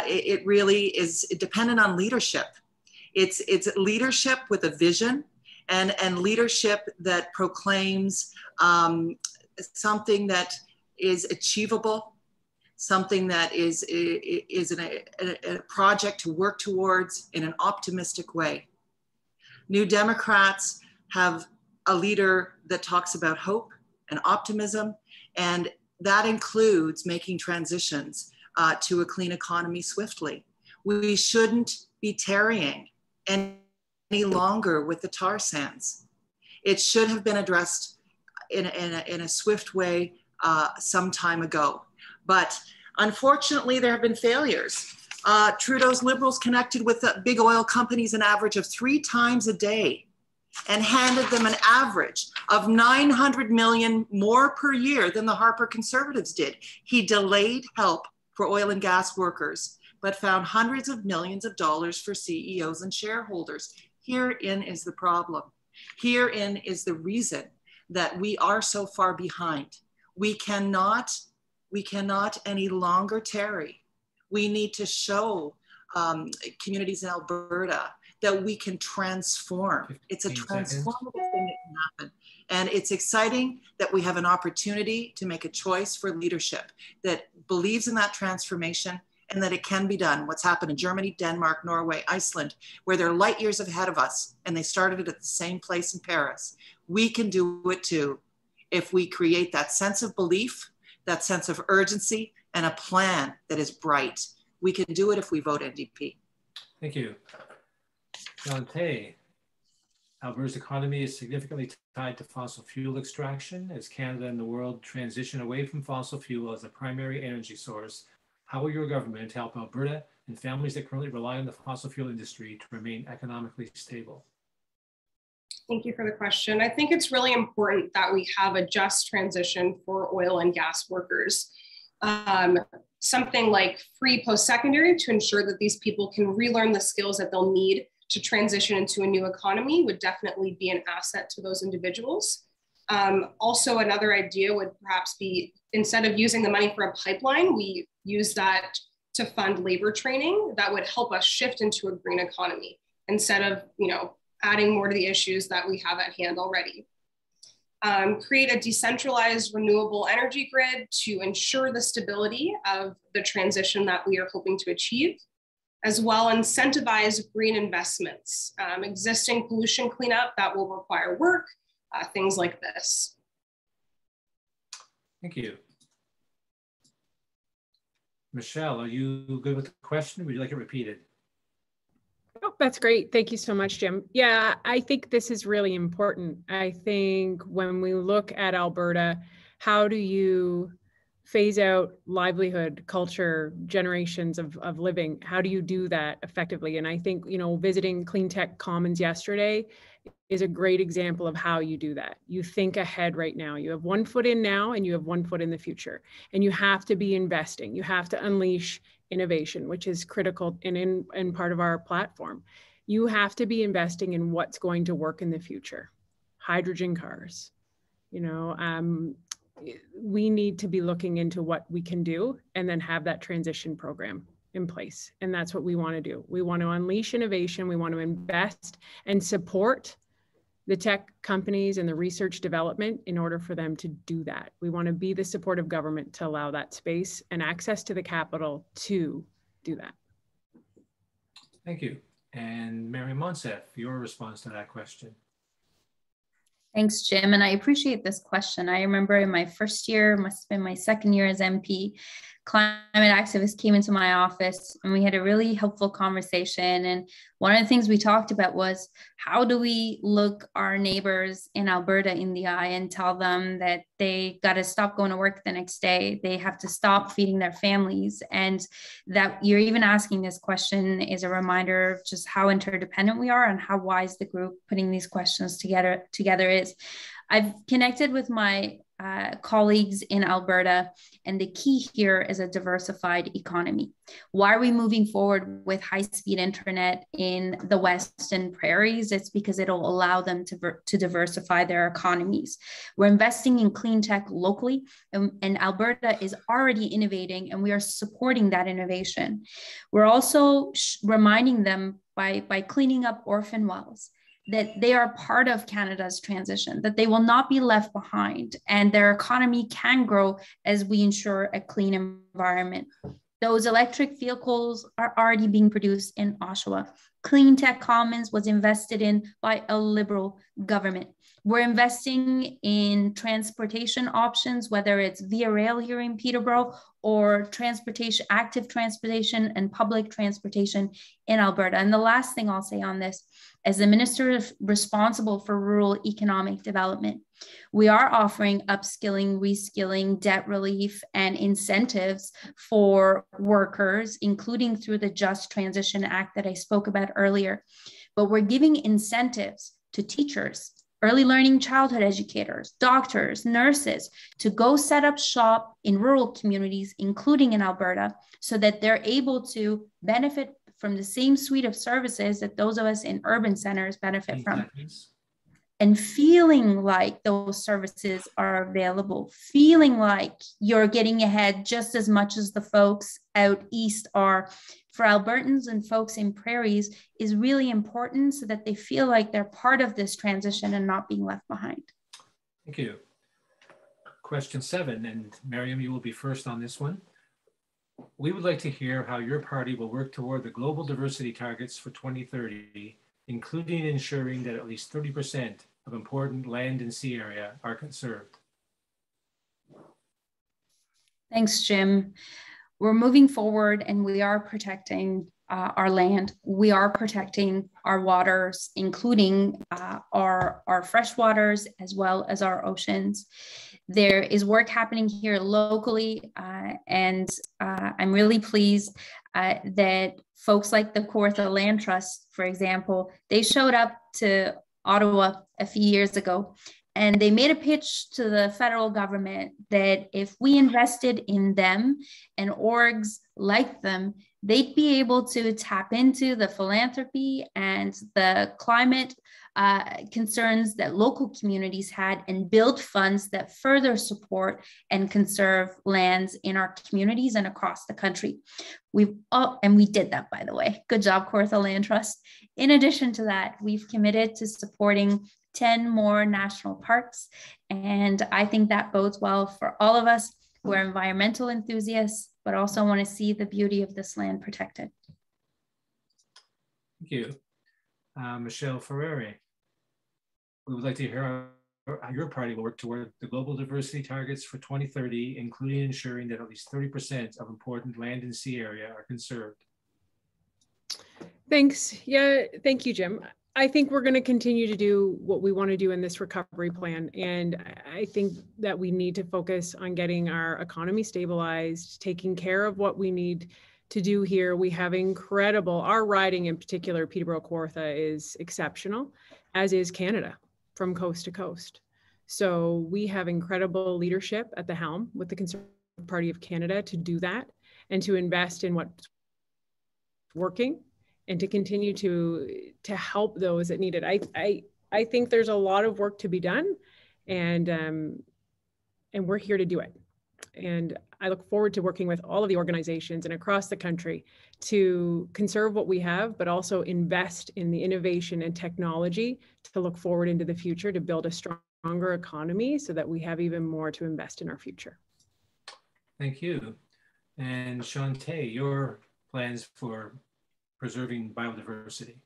it really is dependent on leadership. It's leadership with a vision, and leadership that proclaims something that is achievable, something that is a project to work towards in an optimistic way. New Democrats have a leader that talks about hope and optimism, and that includes making transitions to a clean economy swiftly. We shouldn't be tarrying any longer with the tar sands. It should have been addressed in a swift way some time ago. But unfortunately, there have been failures. Trudeau's Liberals connected with the big oil companies an average of 3 times a day and handed them an average of $900 million more per year than the Harper Conservatives did. He delayed help for oil and gas workers, but found hundreds of millions of dollars for CEOs and shareholders. Herein is the problem. Herein is the reason that we are so far behind. We cannot any longer tarry. We need to show communities in Alberta that we can transform. It's a transformative thing that can happen. And it's exciting that we have an opportunity to make a choice for leadership that believes in that transformation and that it can be done. What's happened in Germany, Denmark, Norway, Iceland, where they're light years ahead of us, and they started it at the same place in Paris. We can do it too, if we create that sense of belief, that sense of urgency, and a plan that is bright. We can do it if we vote NDP. Thank you. Dante, Alberta's economy is significantly tied to fossil fuel extraction. As Canada and the world transition away from fossil fuel as a primary energy source, how will your government help Alberta and families that currently rely on the fossil fuel industry to remain economically stable? Thank you for the question. I think it's really important that we have a just transition for oil and gas workers. Something like free post-secondary to ensure that these people can relearn the skills that they'll need to transition into a new economy would definitely be an asset to those individuals. Also, another idea would perhaps be, instead of using the money for a pipeline, we use that to fund labor training that would help us shift into a green economy instead of, adding more to the issues that we have at hand already. Create a decentralized renewable energy grid to ensure the stability of the transition that we are hoping to achieve, as well incentivize green investments, existing pollution cleanup that will require work, things like this. Thank you. Michelle, are you good with the question? Would you like it repeated? Oh, that's great. Thank you so much, Jim. Yeah, I think this is really important. I think when we look at Alberta, how do you phase out livelihood, culture, generations of living? How do you do that effectively? And I think, visiting Clean Tech Commons yesterday is a great example of how you do that. You think ahead right now. You have one foot in now and you have one foot in the future. And you have to be investing. You have to unleash innovation, which is critical and part of our platform. You have to be investing in what's going to work in the future. Hydrogen cars, we need to be looking into what we can do and then have that transition program in place. And that's what we want to do. We want to unleash innovation. We want to invest and support the tech companies and the research development in order for them to do that. We want to be the supportive government to allow that space and access to the capital to do that. Thank you. And Mary Monsef, your response to that question. Thanks, Jim. And I appreciate this question. I remember in my first year, must have been my second year as MP, climate activist came into my office and we had a really helpful conversation. And one of the things we talked about was, how do we look our neighbors in Alberta in the eye and tell them that they got to stop going to work the next day, they have to stop feeding their families? And that you're even asking this question is a reminder of just how interdependent we are and how wise the group putting these questions together is. I've connected with my colleagues in Alberta, and the key here is a diversified economy. Why are we moving forward with high-speed internet in the Western prairies? It's because it'll allow them to diversify their economies. We're investing in clean tech locally, and Alberta is already innovating, and we are supporting that innovation. We're also reminding them by cleaning up orphan wells that they are part of Canada's transition, that they will not be left behind, and their economy can grow as we ensure a clean environment. Those electric vehicles are already being produced in Oshawa. Clean Tech Commons was invested in by a Liberal government. We're investing in transportation options, whether it's via rail here in Peterborough or transportation, active transportation and public transportation in Alberta. And the last thing I'll say on this, as the minister responsible for rural economic development, we are offering upskilling, reskilling, debt relief, and incentives for workers, including through the Just Transition Act that I spoke about earlier. But we're giving incentives to teachers, early learning childhood educators, doctors, nurses, to go set up shop in rural communities, including in Alberta, so that they're able to benefit from the same suite of services that those of us in urban centers benefit from. And feeling like those services are available, feeling like you're getting ahead just as much as the folks out east are, for Albertans and folks in prairies, is really important so that they feel like they're part of this transition and not being left behind. Thank you. Question 7, and Miriam, you will be first on this one. We would like to hear how your party will work toward the global diversity targets for 2030, including ensuring that at least 30% of important land and sea area are conserved. Thanks, Jim. We're moving forward and we are protecting our land. We are protecting our waters, including our fresh waters as well as our oceans. There is work happening here locally, and I'm really pleased that folks like the Kawartha Land Trust, for example, they showed up to Ottawa a few years ago, and they made a pitch to the federal government that if we invested in them and orgs like them, they'd be able to tap into the philanthropy and the climate concerns that local communities had and build funds that further support and conserve lands in our communities and across the country. And we did that, by the way. Good job, Kawartha Land Trust. In addition to that, we've committed to supporting 10 more national parks. And I think that bodes well for all of us who are environmental enthusiasts, but also want to see the beauty of this land protected. Thank you. Michelle Ferreri, we would like to hear how your party will work toward the global diversity targets for 2030, including ensuring that at least 30% of important land and sea area are conserved. Thanks. Yeah, thank you, Jim. I think we're going to continue to do what we want to do in this recovery plan. And I think that we need to focus on getting our economy stabilized, taking care of what we need to do here. We have incredible, our riding in particular, Peterborough Kawartha, is exceptional, as is Canada from coast to coast. So we have incredible leadership at the helm with the Conservative Party of Canada to do that and to invest in what's working and to continue to help those that need it. I think there's a lot of work to be done, and we're here to do it. And I look forward to working with all of the organizations and across the country to conserve what we have, but also invest in the innovation and technology to look forward into the future to build a stronger economy so that we have even more to invest in our future. Thank you. And Shantae, your plans for preserving biodiversity.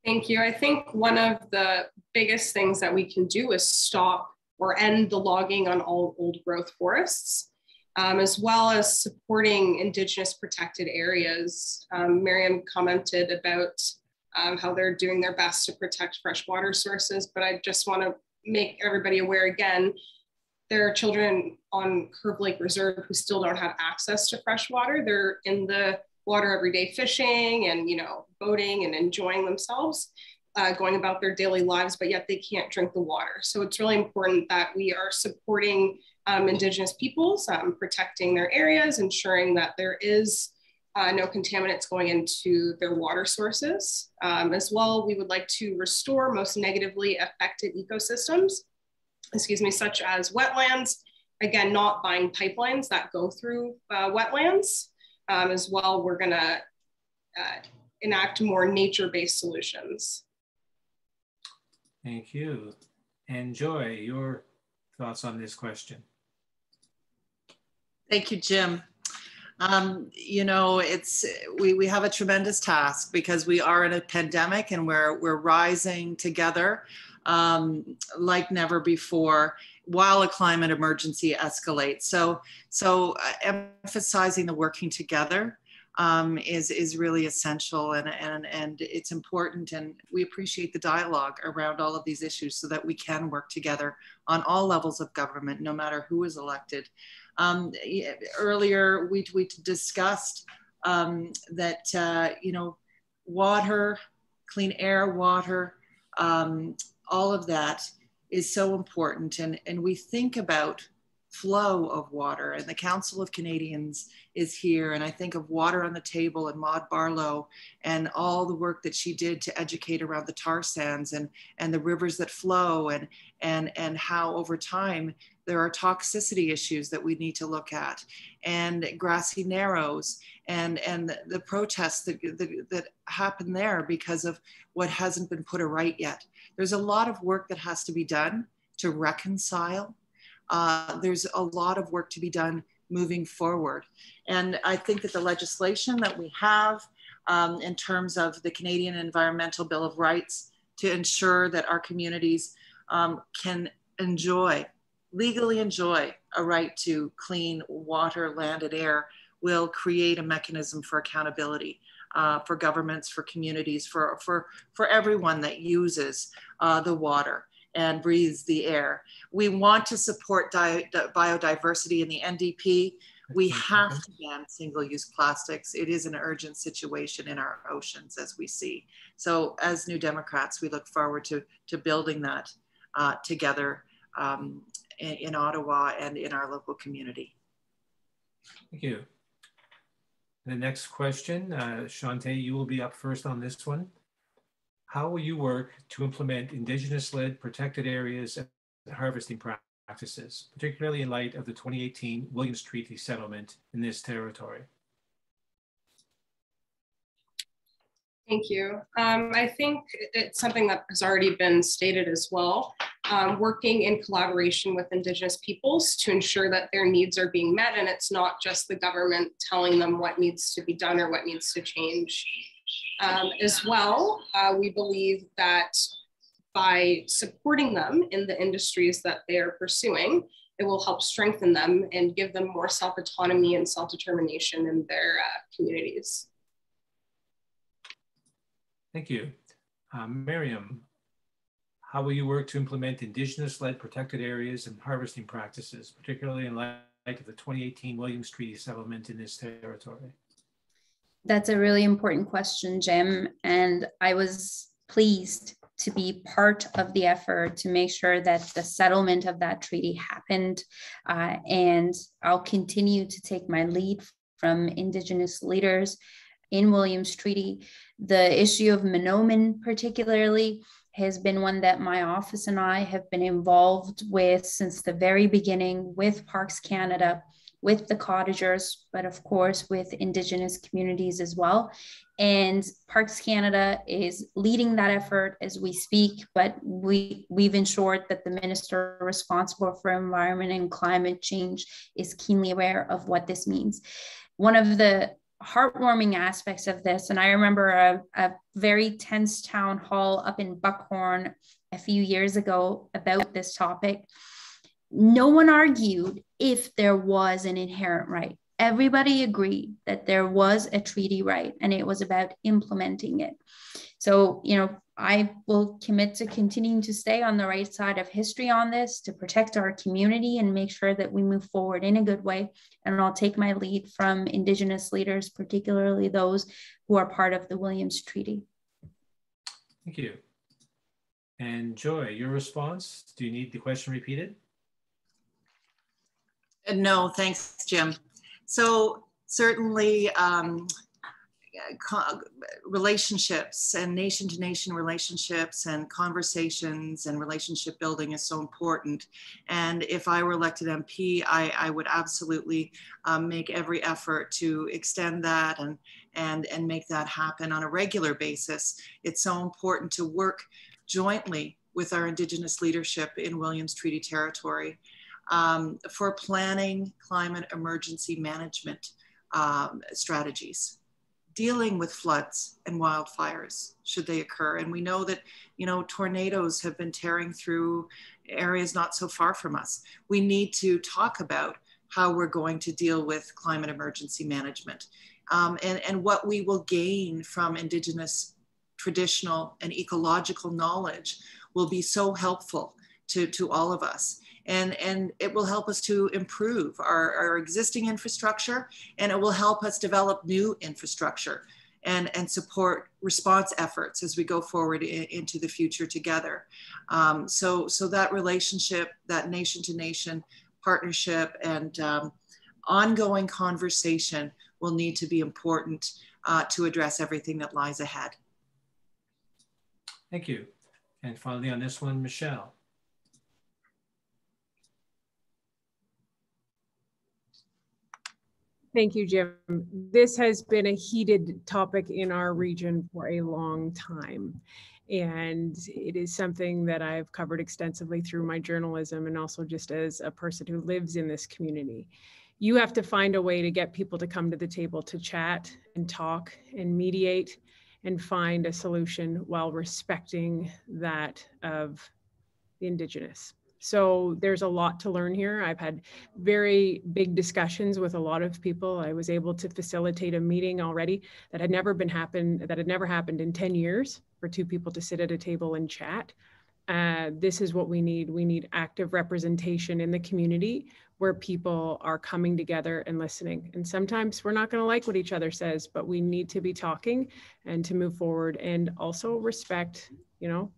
Thank you. I think one of the biggest things that we can do is stop or end the logging on all old growth forests. as well as supporting Indigenous protected areas. Miriam commented about how they're doing their best to protect freshwater sources, but I just want to make everybody aware again, there are children on Curve Lake Reserve who still don't have access to fresh water. They're in the water every day fishing and, you know, boating and enjoying themselves, going about their daily lives, but yet they can't drink the water. So it's really important that we are supporting Indigenous peoples, protecting their areas, ensuring that there is no contaminants going into their water sources. As well, we would like to restore most negatively affected ecosystems, such as wetlands. Again, not buying pipelines that go through wetlands. As well, we're gonna enact more nature-based solutions. Thank you. And Joy, your thoughts on this question? Thank you, Jim. You know, we have a tremendous task because we are in a pandemic and we're rising together like never before while a climate emergency escalates. So emphasizing the working together is really essential, and it's important, and we appreciate the dialogue around all of these issues so that we can work together on all levels of government, no matter who is elected. Earlier we discussed that you know, water, clean air, water, all of that is so important, and we think about flow of water, and the Council of Canadians is here, and I think of Water on the Table and Maud Barlow and all the work that she did to educate around the tar sands and the rivers that flow, and how over time there are toxicity issues that we need to look at, and grassy narrows, and the protests that happen there because of what hasn't been put right yet. There's a lot of work that has to be done to reconcile. There's a lot of work to be done moving forward. And I think that the legislation that we have in terms of the Canadian Environmental Bill of Rights to ensure that our communities can legally enjoy a right to clean water, land, and air will create a mechanism for accountability for governments, for communities, for everyone that uses the water and breathes the air. We want to support biodiversity in the NDP. We have to ban single-use plastics. It is an urgent situation in our oceans, as we see. So as New Democrats, we look forward to building that together in Ottawa and in our local community. Thank you. The next question, Shantae, you will be up first on this one. How will you work to implement Indigenous-led protected areas and harvesting practices, particularly in light of the 2018 Williams Treaty settlement in this territory? Thank you. I think it's something that has already been stated as well. Working in collaboration with Indigenous peoples to ensure that their needs are being met, and it's not just the government telling them what needs to be done or what needs to change. As well, we believe that by supporting them in the industries that they are pursuing, it will help strengthen them and give them more self-autonomy and self-determination in their communities. Thank you. Miriam, how will you work to implement Indigenous-led protected areas and harvesting practices, particularly in light of the 2018 Williams Treaty settlement in this territory? That's a really important question, Jim. And I was pleased to be part of the effort to make sure that the settlement of that treaty happened. And I'll continue to take my lead from Indigenous leaders in Williams Treaty. The issue of Minoman particularly has been one that my office and I have been involved with since the very beginning, with Parks Canada, with the cottagers, but of course with Indigenous communities as well. And Parks Canada is leading that effort as we speak, but we've ensured that the minister responsible for environment and climate change is keenly aware of what this means. One of the heartwarming aspects of this, and I remember a very tense town hall up in Buckhorn a few years ago about this topic, no one argued if there was an inherent right. Everybody agreed that there was a treaty right, and it was about implementing it. So, you know, I will commit to continuing to stay on the right side of history on this, to protect our community and make sure that we move forward in a good way. And I'll take my lead from Indigenous leaders, particularly those who are part of the Williams Treaty. Thank you. And Joy, your response? Do you need the question repeated? No, thanks, Jim. So certainly relationships and nation-to-nation relationships and conversations and relationship building is so important. And if I were elected MP, I would absolutely make every effort to extend that and make that happen on a regular basis. It's so important to work jointly with our Indigenous leadership in Williams Treaty territory for planning climate emergency management strategies, dealing with floods and wildfires should they occur. And we know that, you know, tornadoes have been tearing through areas not so far from us. We need to talk about how we're going to deal with climate emergency management and what we will gain from Indigenous traditional and ecological knowledge will be so helpful to all of us. And it will help us to improve our existing infrastructure, and it will help us develop new infrastructure and support response efforts as we go forward into the future together. So that relationship, that nation-to-nation partnership and ongoing conversation will need to be important to address everything that lies ahead. Thank you. And finally on this one, Michelle. Thank you, Jim. This has been a heated topic in our region for a long time. And it is something that I've covered extensively through my journalism and also just as a person who lives in this community. You have to find a way to get people to come to the table to chat and talk and mediate and find a solution while respecting that of the Indigenous. So there's a lot to learn here. I've had very big discussions with a lot of people. I was able to facilitate a meeting already that had never happened in 10 years for two people to sit at a table and chat. This is what we need. We need active representation in the community where people are coming together and listening. And sometimes we're not going to like what each other says, but we need to be talking and to move forward and also respect, you know,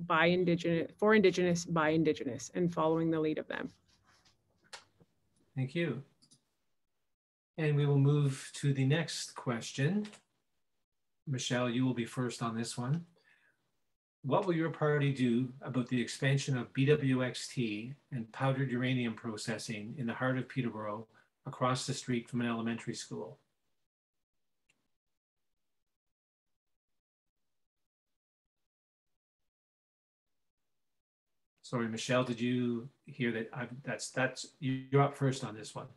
by Indigenous, for Indigenous, by Indigenous, and following the lead of them. Thank you. And we will move to the next question. Michelle, you will be first on this one. What will your party do about the expansion of BWXT and powdered uranium processing in the heart of Peterborough across the street from an elementary school? Sorry, Michelle, did you hear that? You're up first on this one.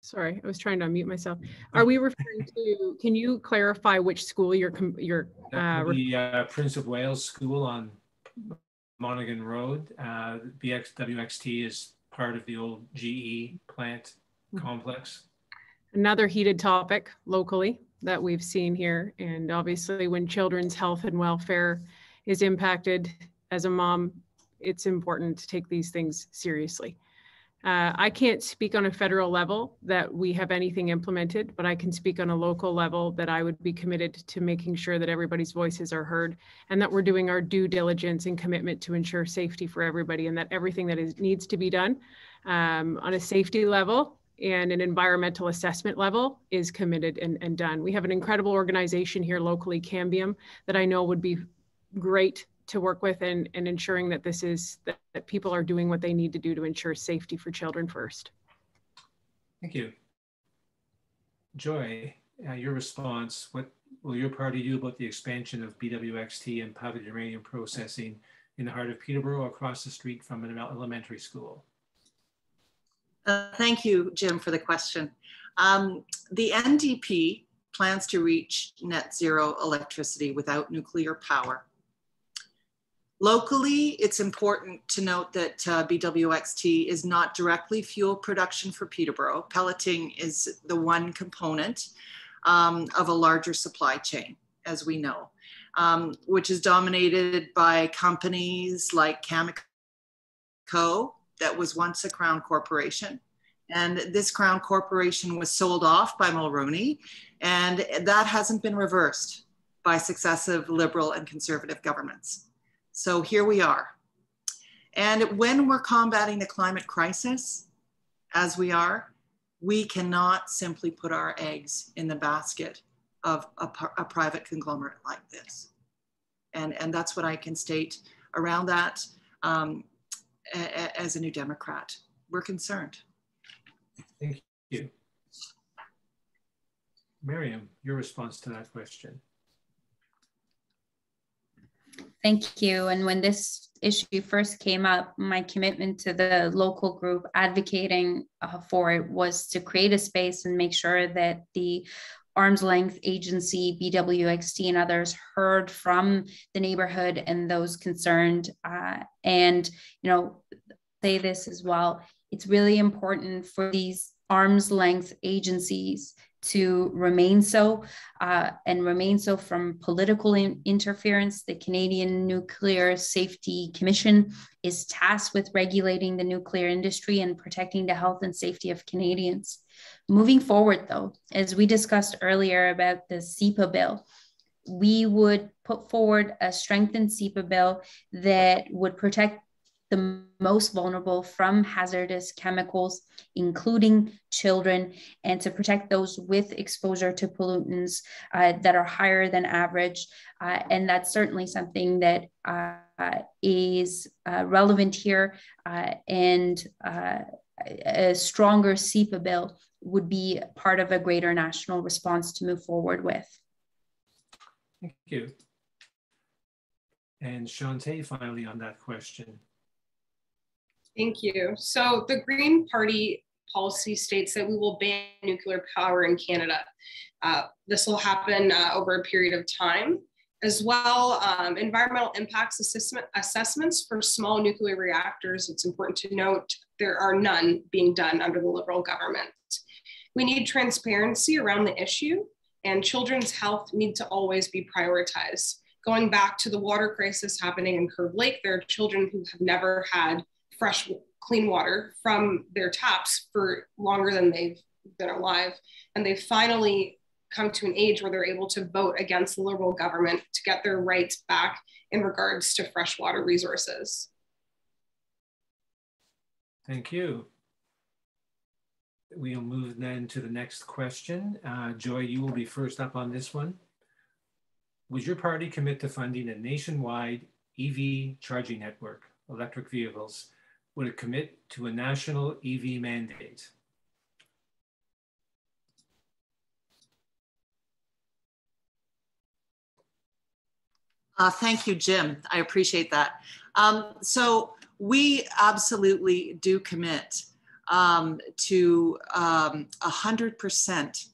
Sorry, I was trying to unmute myself. Are we referring to, can you clarify which school you're the Prince of Wales School on Monaghan Road. BWXT is part of the old GE plant complex. Another heated topic locally that we've seen here. And obviously when children's health and welfare is impacted, as a mom, it's important to take these things seriously. I can't speak on a federal level that we have anything implemented, but I can speak on a local level that I would be committed to making sure that everybody's voices are heard and that we're doing our due diligence and commitment to ensure safety for everybody, and that everything that needs to be done on a safety level and an environmental assessment level is committed and done. We have an incredible organization here locally, Cambium, that I know would be great to work with and ensuring that that people are doing what they need to do to ensure safety for children first. Thank you. Joy, your response, what will your party do about the expansion of BWXT and powdered uranium processing in the heart of Peterborough across the street from an elementary school? Thank you, Jim, for the question. The NDP plans to reach net zero electricity without nuclear power Locally, it's important to note that BWXT is not directly fuel production for Peterborough. Pelleting is the one component of a larger supply chain, as we know, which is dominated by companies like Cameco, that was once a Crown corporation. And this Crown corporation was sold off by Mulroney, and that hasn't been reversed by successive Liberal and Conservative governments. So here we are. And when we're combating the climate crisis, as we are, we cannot simply put our eggs in the basket of a private conglomerate like this. And that's what I can state around that as a New Democrat. We're concerned. Thank you. Miriam, your response to that question. Thank you. And when this issue first came up, my commitment to the local group advocating for it was to create a space and make sure that the arm's length agency, BWXT and others heard from the neighborhood and those concerned. And, say this as well, it's really important for these arm's length agencies to remain so and remain so from political interference. The Canadian Nuclear Safety Commission is tasked with regulating the nuclear industry and protecting the health and safety of Canadians. Moving forward, though, as we discussed earlier about the SEPA bill, we would put forward a strengthened SEPA bill that would protect the most vulnerable from hazardous chemicals, including children, and to protect those with exposure to pollutants that are higher than average. And that's certainly something that is relevant here, and a stronger SEPA bill would be part of a greater national response to move forward with. Thank you. And Shantae, finally on that question. Thank you. So the Green Party policy states that we will ban nuclear power in Canada. This will happen over a period of time. As well, environmental impacts assessments for small nuclear reactors, it's important to note there are none being done under the Liberal government. We need transparency around the issue, and children's health need to always be prioritized. Going back to the water crisis happening in Curve Lake, there are children who have never had fresh, clean water from their taps for longer than they've been alive. And they've finally come to an age where they're able to vote against the Liberal government to get their rights back in regards to freshwater resources. Thank you. We'll move then to the next question. Joy, you will be first up on this one. Would your party commit to funding a nationwide EV charging network, electric vehicles? Would it commit to a national EV mandate? Thank you, Jim. I appreciate that. So we absolutely do commit to 100%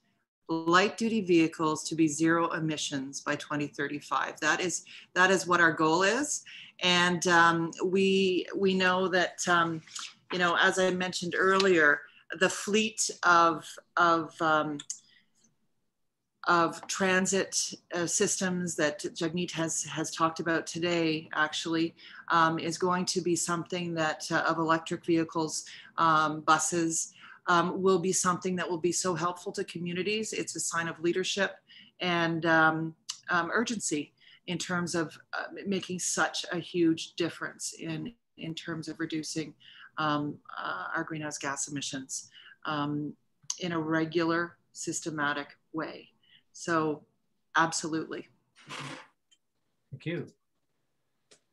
light duty vehicles to be zero emissions by 2035. That is what our goal is. And we know that, as I mentioned earlier, the fleet of transit systems that Jagmeet has talked about today actually is going to be something that of electric vehicles, buses, will be something that will be so helpful to communities. It's a sign of leadership and urgency in terms of making such a huge difference in terms of reducing our greenhouse gas emissions in a regular, systematic way. So absolutely. Thank you.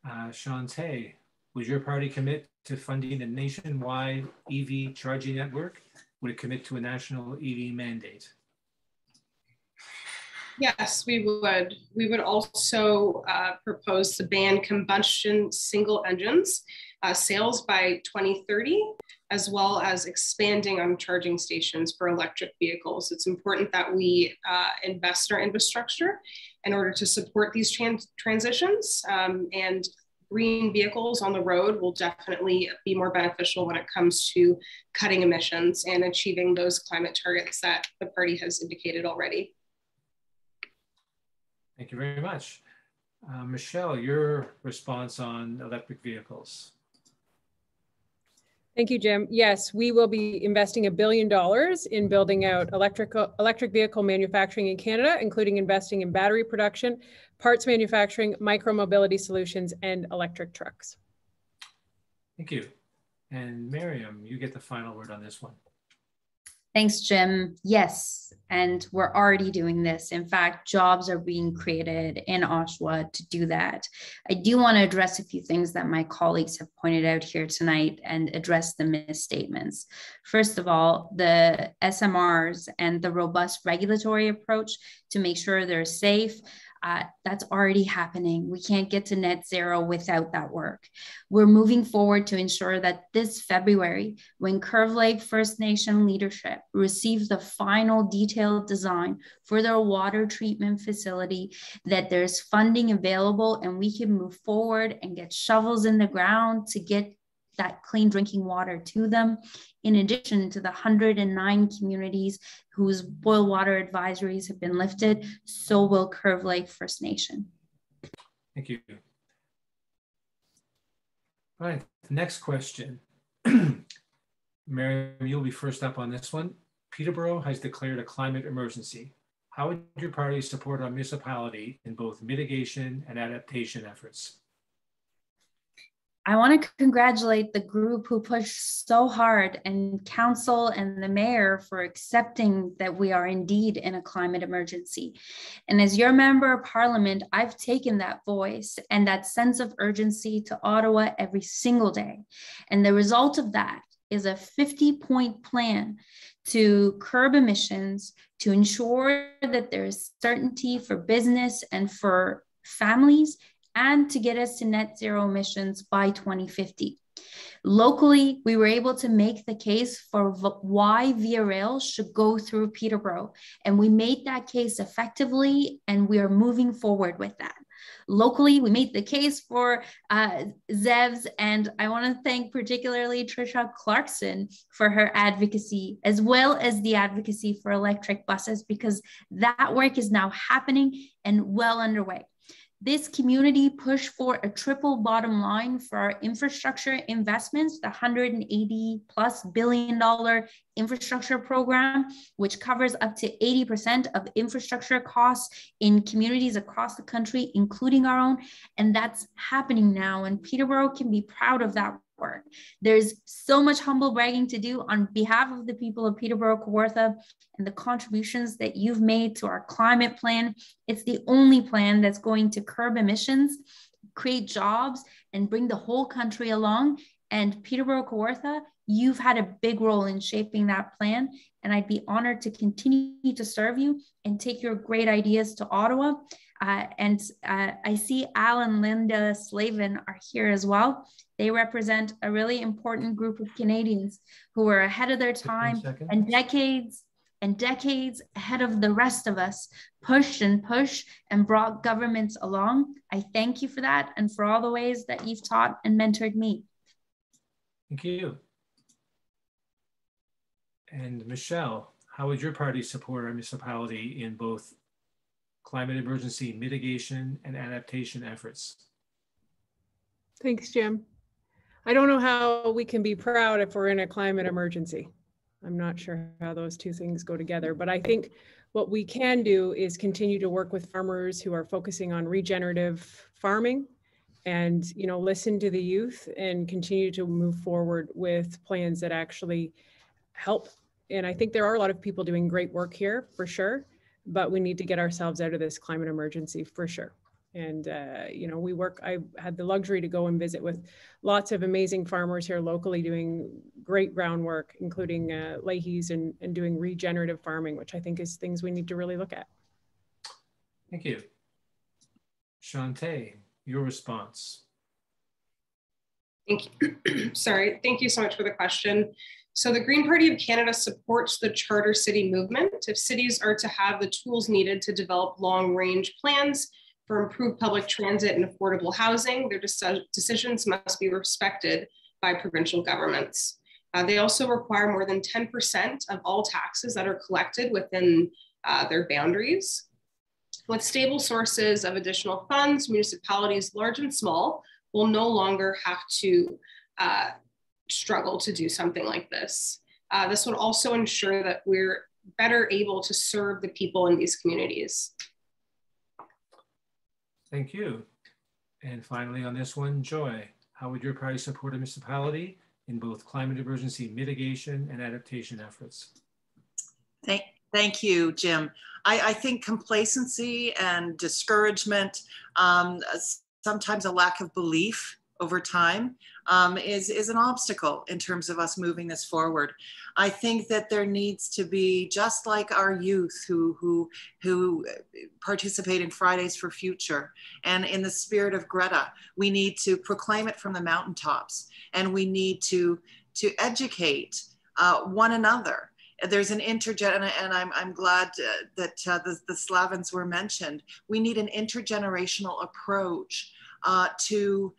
Shantae, would your party commit to funding a nationwide EV charging network? Would it commit to a national EV mandate? Yes, we would. We would also propose to ban combustion single engines sales by 2030, as well as expanding on charging stations for electric vehicles. It's important that we invest in our infrastructure in order to support these transitions. And green vehicles on the road will definitely be more beneficial when it comes to cutting emissions and achieving those climate targets that the party has indicated already. Thank you very much. Michelle, your response on electric vehicles. Thank you, Jim. Yes, we will be investing $1 billion in building out electric vehicle manufacturing in Canada, including investing in battery production, parts manufacturing, micro-mobility solutions, and electric trucks. Thank you. And Miriam, you get the final word on this one. Thanks, Jim. Yes, and we're already doing this. In fact, jobs are being created in Oshawa to do that. I do want to address a few things that my colleagues have pointed out here tonight and address the misstatements. First of all, the SMRs and the robust regulatory approach to make sure they're safe, that's already happening. We can't get to net zero without that work. We're moving forward to ensure that this February, when Curve Lake First Nation leadership receives the final detailed design for their water treatment facility, that there's funding available and we can move forward and get shovels in the ground to get that clean drinking water to them, in addition to the 109 communities whose boil water advisories have been lifted, so will Curve Lake First Nation. Thank you. All right, next question. Miriam, you'll be first up on this one. Peterborough has declared a climate emergency. How would your party support our municipality in both mitigation and adaptation efforts? I want to congratulate the group who pushed so hard, and council and the mayor for accepting that we are indeed in a climate emergency. And as your member of parliament, I've taken that voice and that sense of urgency to Ottawa every single day. And the result of that is a 50-point plan to curb emissions, to ensure that there is certainty for business and for families, and to get us to net zero emissions by 2050. Locally, we were able to make the case for why Via Rail should go through Peterborough, and we made that case effectively, and we are moving forward with that. Locally, we made the case for ZEVs, and I want to thank particularly Trisha Clarkson for her advocacy, as well as the advocacy for electric buses, because that work is now happening and well underway. This community pushed for a triple bottom line for our infrastructure investments, the $180+ billion infrastructure program, which covers up to 80% of infrastructure costs in communities across the country, including our own. And that's happening now, and Peterborough can be proud of that work. There's so much humble bragging to do on behalf of the people of Peterborough Kawartha and the contributions that you've made to our climate plan. It's the only plan that's going to curb emissions, create jobs, and bring the whole country along. And Peterborough Kawartha, you've had a big role in shaping that plan. And I'd be honored to continue to serve you and take your great ideas to Ottawa. I see Al and Linda Slavin are here as well. They represent a really important group of Canadians who are ahead of their time and decades ahead of the rest of us, pushed and brought governments along. I thank you for that and for all the ways that you've taught and mentored me. Thank you. And Michelle, how would your party support our municipality in both climate emergency mitigation and adaptation efforts? Thanks, Jim. I don't know how we can be proud if we're in a climate emergency. I'm not sure how those two things go together, but I think what we can do is continue to work with farmers who are focusing on regenerative farming and, you know, listen to the youth and continue to move forward with plans that actually help. And I think there are a lot of people doing great work here for sure, but we need to get ourselves out of this climate emergency for sure. And, you know, I had the luxury to go and visit with lots of amazing farmers here locally doing great groundwork, including Leahy's and doing regenerative farming, which I think is things we need to really look at. Thank you. Shantae, your response. Thank you. Sorry, thank you so much for the question. So the Green Party of Canada supports the charter city movement. If cities are to have the tools needed to develop long-range plans, for improved public transit and affordable housing, their decisions must be respected by provincial governments. They also require more than 10% of all taxes that are collected within their boundaries. With stable sources of additional funds, municipalities, large and small, will no longer have to struggle to do something like this. This would also ensure that we're better able to serve the people in these communities. Thank you. And finally on this one, Joy, how would your party support a municipality in both climate emergency mitigation and adaptation efforts? Thank you, Jim. I think complacency and discouragement, sometimes a lack of belief over time is an obstacle in terms of us moving this forward. I think that there needs to be, just like our youth who participate in Fridays for Future, and in the spirit of Greta, we need to proclaim it from the mountaintops, and we need to educate one another. There's an and I'm glad that the Slavens were mentioned. We need an intergenerational approach to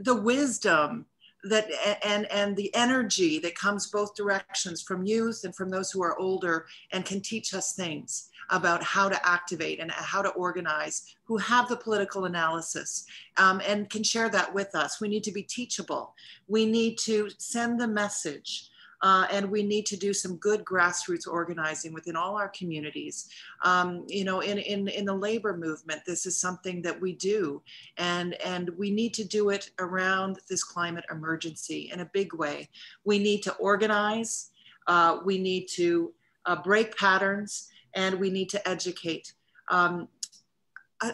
the wisdom that and the energy that comes both directions, from youth and from those who are older, and can teach us things about how to activate and how to organize, who have the political analysis and can share that with us. We need to be teachable. We need to send the message. And we need to do some good grassroots organizing within all our communities. You know, in the labor movement, this is something that we do, and we need to do it around this climate emergency in a big way. We need to organize, we need to break patterns, and we need to educate.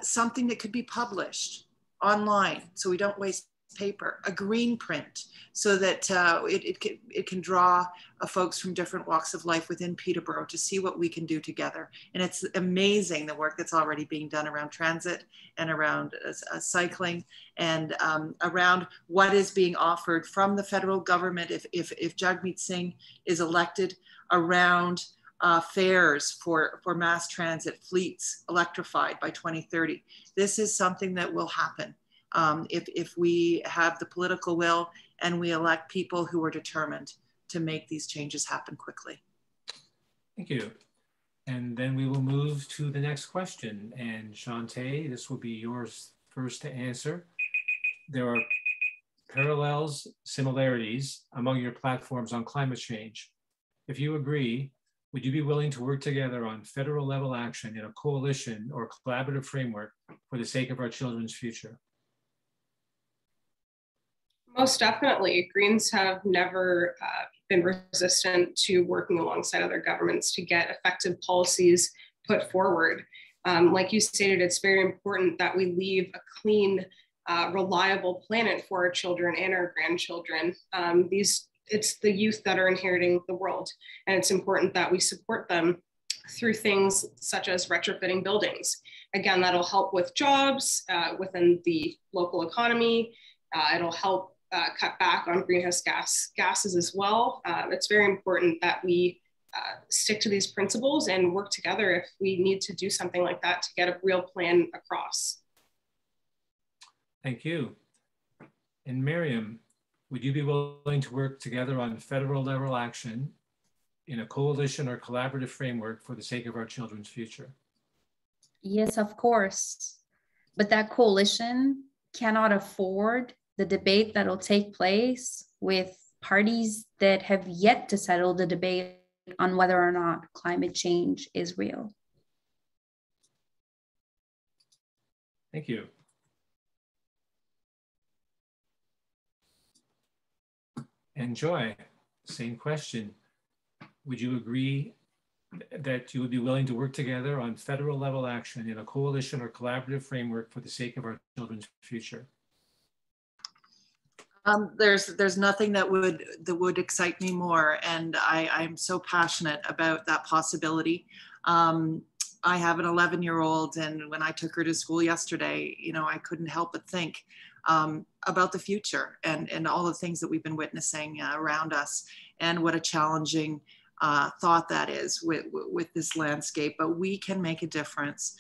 Something that could be published online so we don't waste paper, a green print, so that it can draw folks from different walks of life within Peterborough to see what we can do together. And it's amazing the work that's already being done around transit and around cycling, and around what is being offered from the federal government if Jagmeet Singh is elected, around fares for mass transit fleets electrified by 2030. This is something that will happen. If we have the political will and we elect people who are determined to make these changes happen quickly. Thank you. And then we will move to the next question. And Shantae, this will be yours first to answer. There are parallels, similarities among your platforms on climate change. If you agree, would you be willing to work together on federal level action in a coalition or collaborative framework for the sake of our children's future? Most definitely. Greens have never been resistant to working alongside other governments to get effective policies put forward. Like you stated, it's very important that we leave a clean, reliable planet for our children and our grandchildren. It's the youth that are inheriting the world, and it's important that we support them through things such as retrofitting buildings. Again, that'll help with jobs within the local economy. It'll help cut back on greenhouse gases as well. It's very important that we stick to these principles and work together if we need to do something like that to get a real plan across. Thank you. And Miriam, would you be willing to work together on federal level action in a coalition or collaborative framework for the sake of our children's future? Yes, of course. But that coalition cannot afford the debate that'll take place with parties that have yet to settle the debate on whether or not climate change is real. Thank you. And Joy, same question. Would you agree that you would be willing to work together on federal level action in a coalition or collaborative framework for the sake of our children's future? There's nothing that would excite me more, and I'm so passionate about that possibility. I have an 11-year-old, and when I took her to school yesterday, you know, I couldn't help but think about the future and all the things that we've been witnessing around us, and what a challenging thought that is with this landscape, but we can make a difference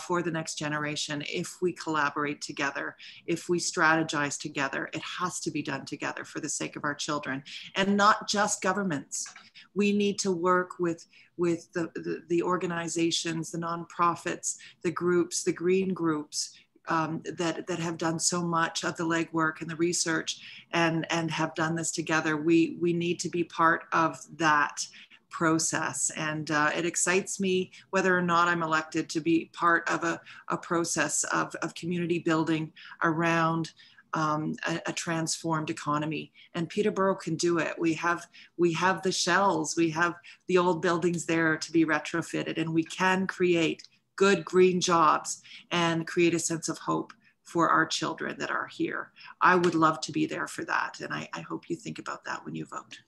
for the next generation if we collaborate together, if we strategize together. It has to be done together for the sake of our children, and not just governments. We need to work with the organizations, the nonprofits, the groups, the green groups, that have done so much of the legwork and the research and have done this together. We need to be part of that process. And it excites me, whether or not I'm elected, to be part of a process of community building around a transformed economy. And Peterborough can do it. We have the shells, we have the old buildings there to be retrofitted, and we can create good green jobs and create a sense of hope for our children that are here. I would love to be there for that. And I hope you think about that when you vote.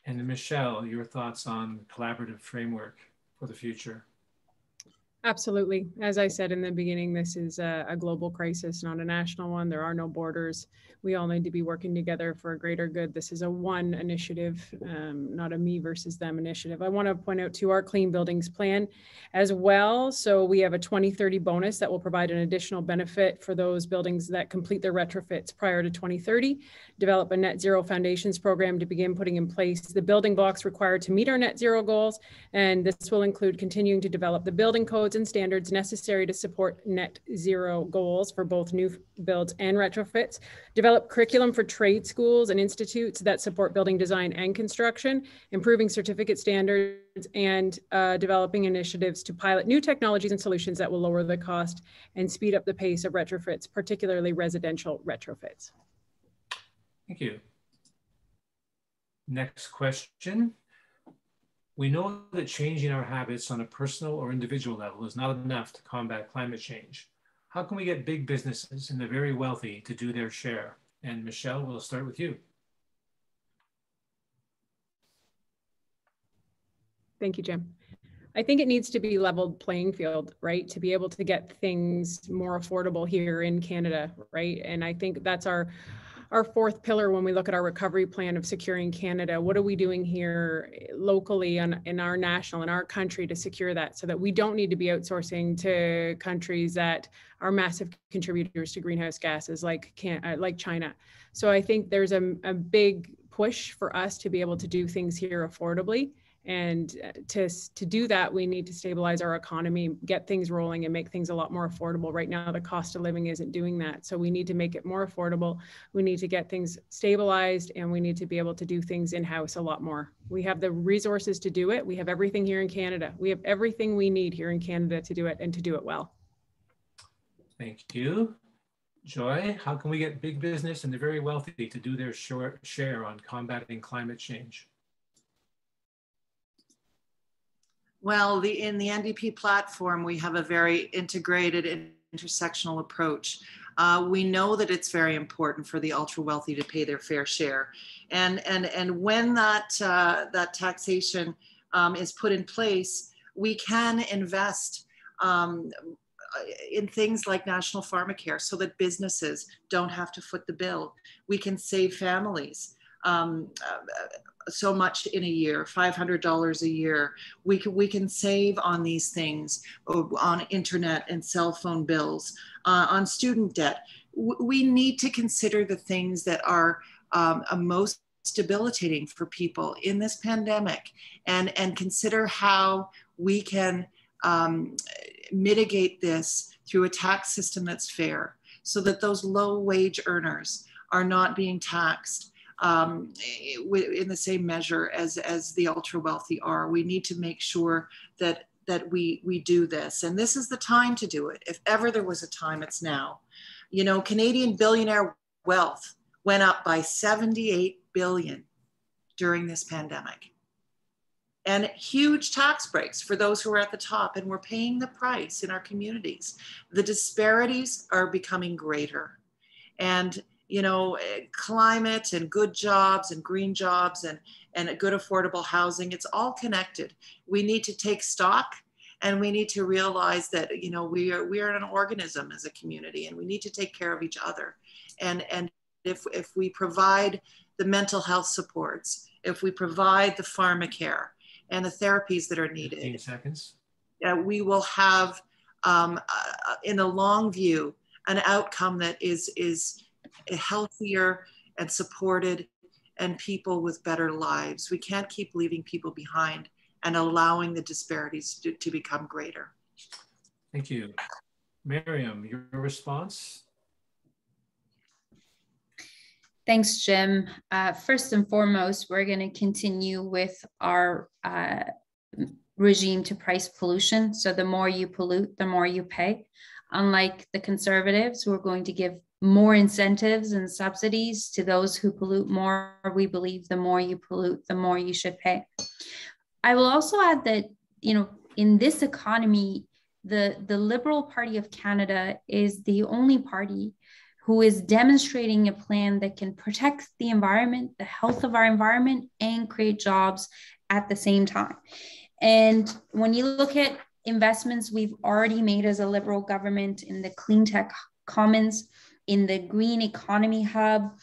And Michelle, your thoughts on collaborative framework for the future? Absolutely. As I said in the beginning, this is a global crisis, not a national one. There are no borders. We all need to be working together for a greater good. This is a one initiative, not a me versus them initiative. I want to point out to our Clean Buildings Plan as well. So we have a 2030 bonus that will provide an additional benefit for those buildings that complete their retrofits prior to 2030. Develop a net zero foundations program to begin putting in place the building blocks required to meet our net zero goals. And this will include continuing to develop the building codes and standards necessary to support net zero goals for both new builds and retrofits. Develop curriculum for trade schools and institutes that support building design and construction, improving certificate standards, and developing initiatives to pilot new technologies and solutions that will lower the cost and speed up the pace of retrofits, particularly residential retrofits. Thank you. Next question. We know that changing our habits on a personal or individual level is not enough to combat climate change. How can we get big businesses and the very wealthy to do their share? And Michelle, we'll start with you. Thank you, Jim. I think it needs to be leveled playing field, right? To be able to get things more affordable here in Canada, right? And I think that's our fourth pillar when we look at our recovery plan of securing Canada. What are we doing here locally in our national, in our country to secure that, so that we don't need to be outsourcing to countries that are massive contributors to greenhouse gases like China. So I think there's a big push for us to be able to do things here affordably. And to do that, we need to stabilize our economy, get things rolling, and make things a lot more affordable. Right now, the cost of living isn't doing that. So we need to make it more affordable. We need to get things stabilized, and we need to be able to do things in-house a lot more. We have the resources to do it. We have everything here in Canada. We have everything we need here in Canada to do it, and to do it well. Thank you. Joy, how can we get big business and the very wealthy to do their share on combating climate change? Well, in the NDP platform, we have a very integrated intersectional approach. We know that it's very important for the ultra wealthy to pay their fair share. And when that taxation is put in place, we can invest in things like national pharmacare so that businesses don't have to foot the bill. We can save families so much in a year, $500 a year. We can save on these things, on internet and cell phone bills, on student debt. We need to consider the things that are most debilitating for people in this pandemic, and consider how we can mitigate this through a tax system that's fair, so that those low wage earners are not being taxed in the same measure as the ultra wealthy are. We need to make sure that we do this, and this is the time to do it. If ever there was a time, it's now. You know, Canadian billionaire wealth went up by 78 billion during this pandemic, and huge tax breaks for those who are at the top, and we're paying the price in our communities. The disparities are becoming greater, and you know, climate and good jobs and green jobs and a good affordable housing, it's all connected. We need to take stock, and we need to realize that, you know, we are an organism as a community, and we need to take care of each other. And if we provide the mental health supports, if we provide the pharmacare and the therapies that are needed, 15 seconds. We will have, in the long view, an outcome that is healthier and supported, and people with better lives. We can't keep leaving people behind and allowing the disparities to become greater. Thank you. Miriam, your response? Thanks, Jim. First and foremost, we're going to continue with our regime to price pollution. So the more you pollute, the more you pay. Unlike the Conservatives, we're going to give more incentives and subsidies to those who pollute more. We believe the more you pollute, the more you should pay. I will also add that, you know, in this economy, the Liberal Party of Canada is the only party who is demonstrating a plan that can protect the environment, the health of our environment, and create jobs at the same time. And when you look at investments we've already made as a Liberal government in the Clean Tech Commons, in the Green Economy Hub,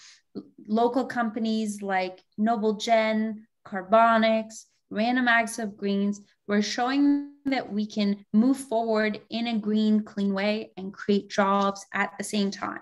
local companies like Noble Gen, Carbonics, Random Acts of Greens, we're showing that we can move forward in a green, clean way and create jobs at the same time.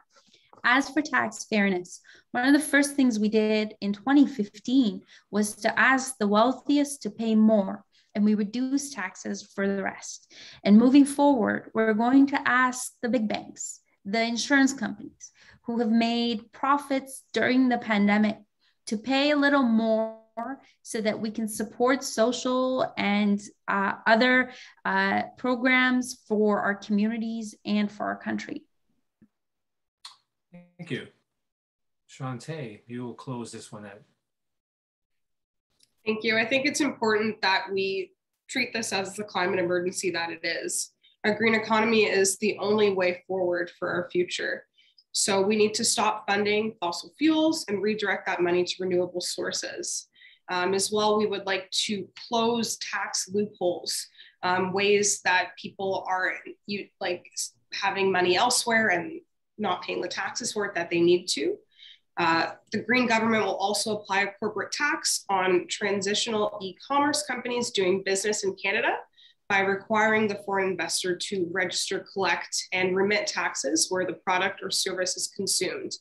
As for tax fairness, one of the first things we did in 2015 was to ask the wealthiest to pay more, and we reduced taxes for the rest. And moving forward, we're going to ask the big banks, the insurance companies who have made profits during the pandemic to pay a little more so that we can support social and other programs for our communities and for our country. Thank you. Shantae, you will close this one out. Thank you. I think it's important that we treat this as the climate emergency that it is. Our green economy is the only way forward for our future. So we need to stop funding fossil fuels and redirect that money to renewable sources. As well, we would like to close tax loopholes, ways that people are like having money elsewhere and not paying the taxes for it that they need to. The Green government will also apply a corporate tax on transitional e-commerce companies doing business in Canada by requiring the foreign investor to register, collect, and remit taxes where the product or service is consumed.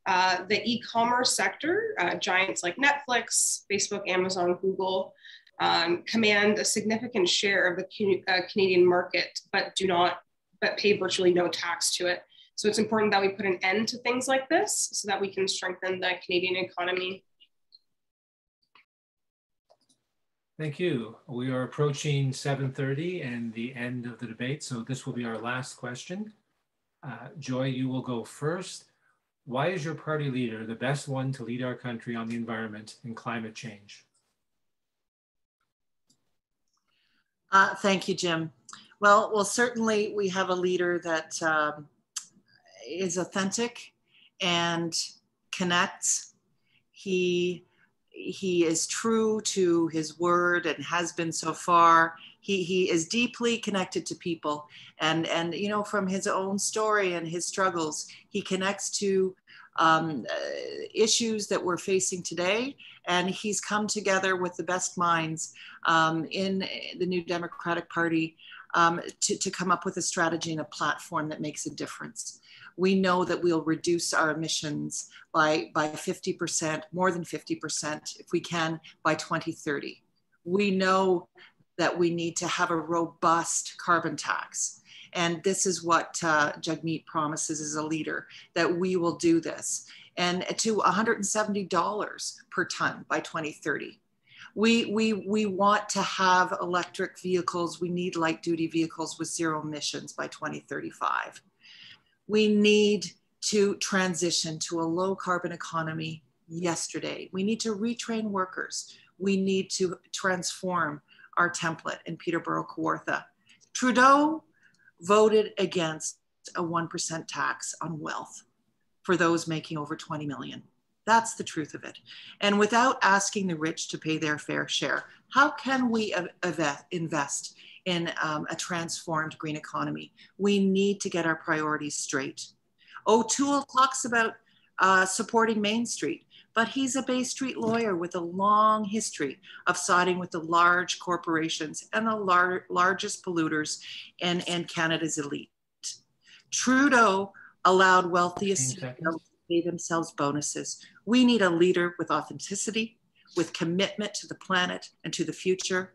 The e-commerce sector, giants like Netflix, Facebook, Amazon, Google, command a significant share of the Canadian market, but pay virtually no tax to it. So it's important that we put an end to things like this so that we can strengthen the Canadian economy. Thank you. We are approaching 7:30 and the end of the debate. So this will be our last question. Joy, you will go first. Why is your party leader the best one to lead our country on the environment and climate change? Thank you, Jim. Well, certainly we have a leader that is authentic and connects. He is true to his word and has been so far. He is deeply connected to people, and you know, from his own story and his struggles, he connects to issues that we're facing today, and he's come together with the best minds in the New Democratic Party to come up with a strategy and a platform that makes a difference. We know that we'll reduce our emissions by 50%, more than 50%, if we can, by 2030. We know that we need to have a robust carbon tax. And this is what Jagmeet promises as a leader, that we will do this. And to $170 per ton by 2030. We want to have electric vehicles. We need light duty vehicles with zero emissions by 2035. We need to transition to a low carbon economy yesterday. We need to retrain workers. We need to transform our template in Peterborough Kawartha. Trudeau voted against a 1% tax on wealth for those making over 20 million. That's the truth of it. And without asking the rich to pay their fair share, how can we invest in a transformed green economy? We need to get our priorities straight. O'Toole talks about supporting Main Street, but he's a Bay Street lawyer with a long history of siding with the large corporations and the largest polluters and Canada's elite. Trudeau allowed wealthiest CEOs to pay themselves bonuses. We need a leader with authenticity, with commitment to the planet and to the future.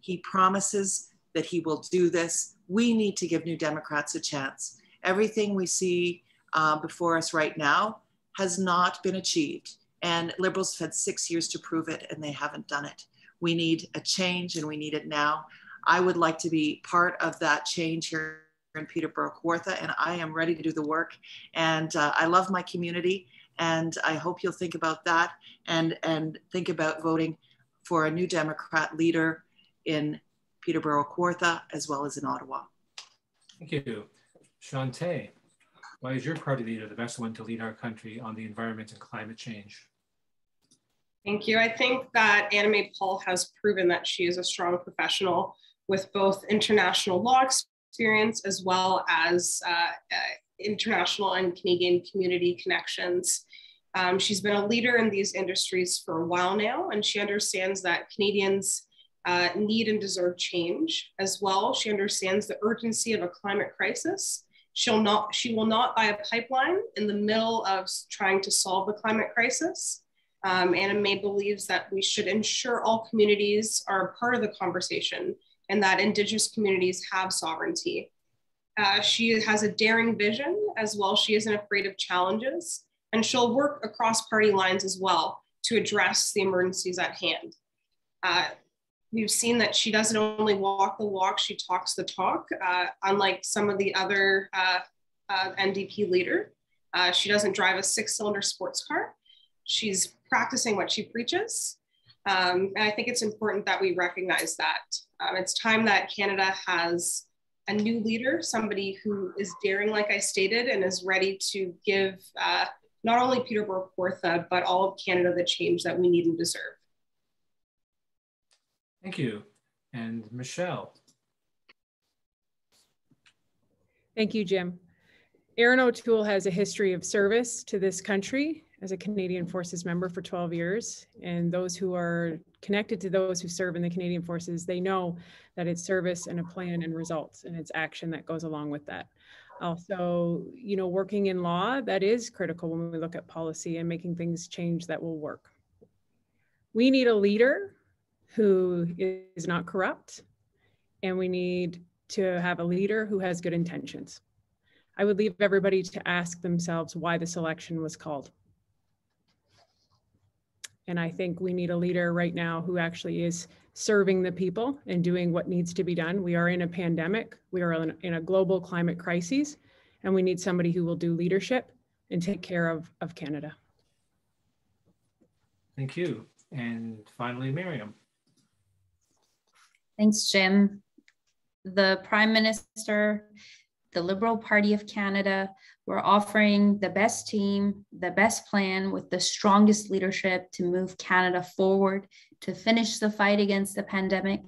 He promises that he will do this. We need to give New Democrats a chance. Everything we see before us right now has not been achieved. And Liberals have had 6 years to prove it, and they haven't done it. We need a change, and we need it now. I would like to be part of that change here in Peterborough Kawartha, and I am ready to do the work. And I love my community, and I hope you'll think about that and think about voting for a New Democrat leader in Peterborough Kawartha as well as in Ottawa. Thank you. Shante, why is your party leader the best one to lead our country on the environment and climate change? Thank you. I think that Anna May Paul has proven that she is a strong professional with both international law experience as well as international and Canadian community connections. She's been a leader in these industries for a while now, and she understands that Canadians need and deserve change as well. She understands the urgency of a climate crisis. She will not buy a pipeline in the middle of trying to solve the climate crisis. Anna May believes that we should ensure all communities are a part of the conversation and that Indigenous communities have sovereignty. She has a daring vision as well. She isn't afraid of challenges, and she'll work across party lines as well to address the emergencies at hand. We've seen that she doesn't only walk the walk, she talks the talk. Unlike some of the other NDP leader, she doesn't drive a 6-cylinder sports car. She's practicing what she preaches. And I think it's important that we recognize that. It's time that Canada has a new leader, somebody who is daring, like I stated, and is ready to give not only Peterborough Kawartha, but all of Canada the change that we need and deserve. Thank you. And Michelle. Thank you, Jim. Erin O'Toole has a history of service to this country as a Canadian Forces member for 12 years. And those who are connected to those who serve in the Canadian Forces, they know that it's service and a plan and results, and it's action that goes along with that. Also, you know, working in law, that is critical when we look at policy and making things change that will work. We need a leader who is not corrupt, and we need to have a leader who has good intentions. I would leave everybody to ask themselves why this election was called. And I think we need a leader right now who actually is serving the people and doing what needs to be done. We are in a pandemic, we are in a global climate crisis, and we need somebody who will do leadership and take care of Canada. Thank you. And finally, Miriam. Thanks, Jim. The Prime Minister, the Liberal Party of Canada, we're offering the best team, the best plan with the strongest leadership to move Canada forward, to finish the fight against the pandemic,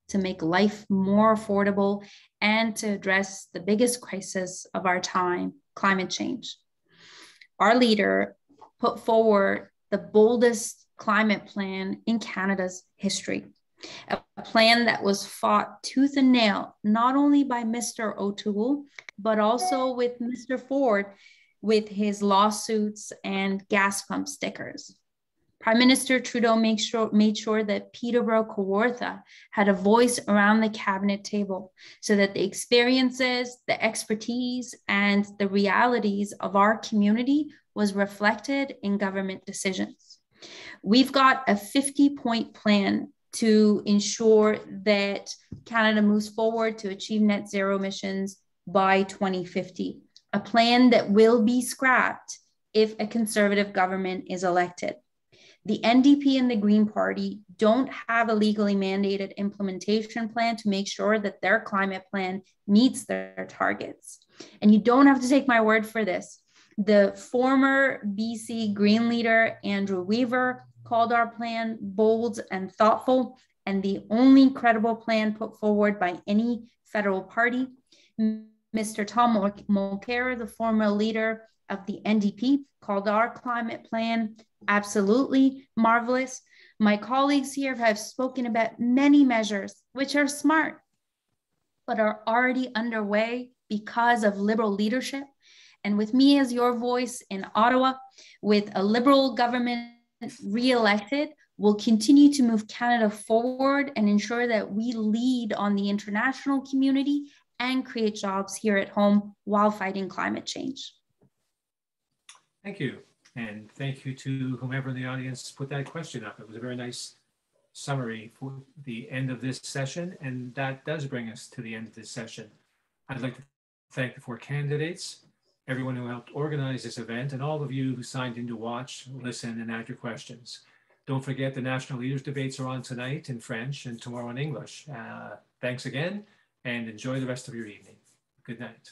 to make life more affordable, and to address the biggest crisis of our time, climate change. Our leader put forward the boldest climate plan in Canada's history. A plan that was fought tooth and nail, not only by Mr. O'Toole, but also with Mr. Ford with his lawsuits and gas pump stickers. Prime Minister Trudeau made sure that Peterborough Kawartha had a voice around the cabinet table so that the experiences, the expertise, and the realities of our community was reflected in government decisions. We've got a 50-point plan to ensure that Canada moves forward to achieve net zero emissions by 2050, a plan that will be scrapped if a Conservative government is elected. The NDP and the Green Party don't have a legally mandated implementation plan to make sure that their climate plan meets their targets. And you don't have to take my word for this. The former BC Green leader, Andrew Weaver, called our plan bold and thoughtful, and the only credible plan put forward by any federal party. Mr. Tom Mulcair, the former leader of the NDP called our climate plan absolutely marvelous. My colleagues here have spoken about many measures which are smart, but are already underway because of Liberal leadership. And with me as your voice in Ottawa, with a Liberal government re-elected, we'll continue to move Canada forward and ensure that we lead on the international community and create jobs here at home while fighting climate change. Thank you. And thank you to whomever in the audience put that question up. It was a very nice summary for the end of this session. And that does bring us to the end of this session. I'd like to thank the 4 candidates, everyone who helped organize this event, and all of you who signed in to watch, listen, and add your questions. Don't forget the national leaders debates are on tonight in French and tomorrow in English. Thanks again, and enjoy the rest of your evening. Good night.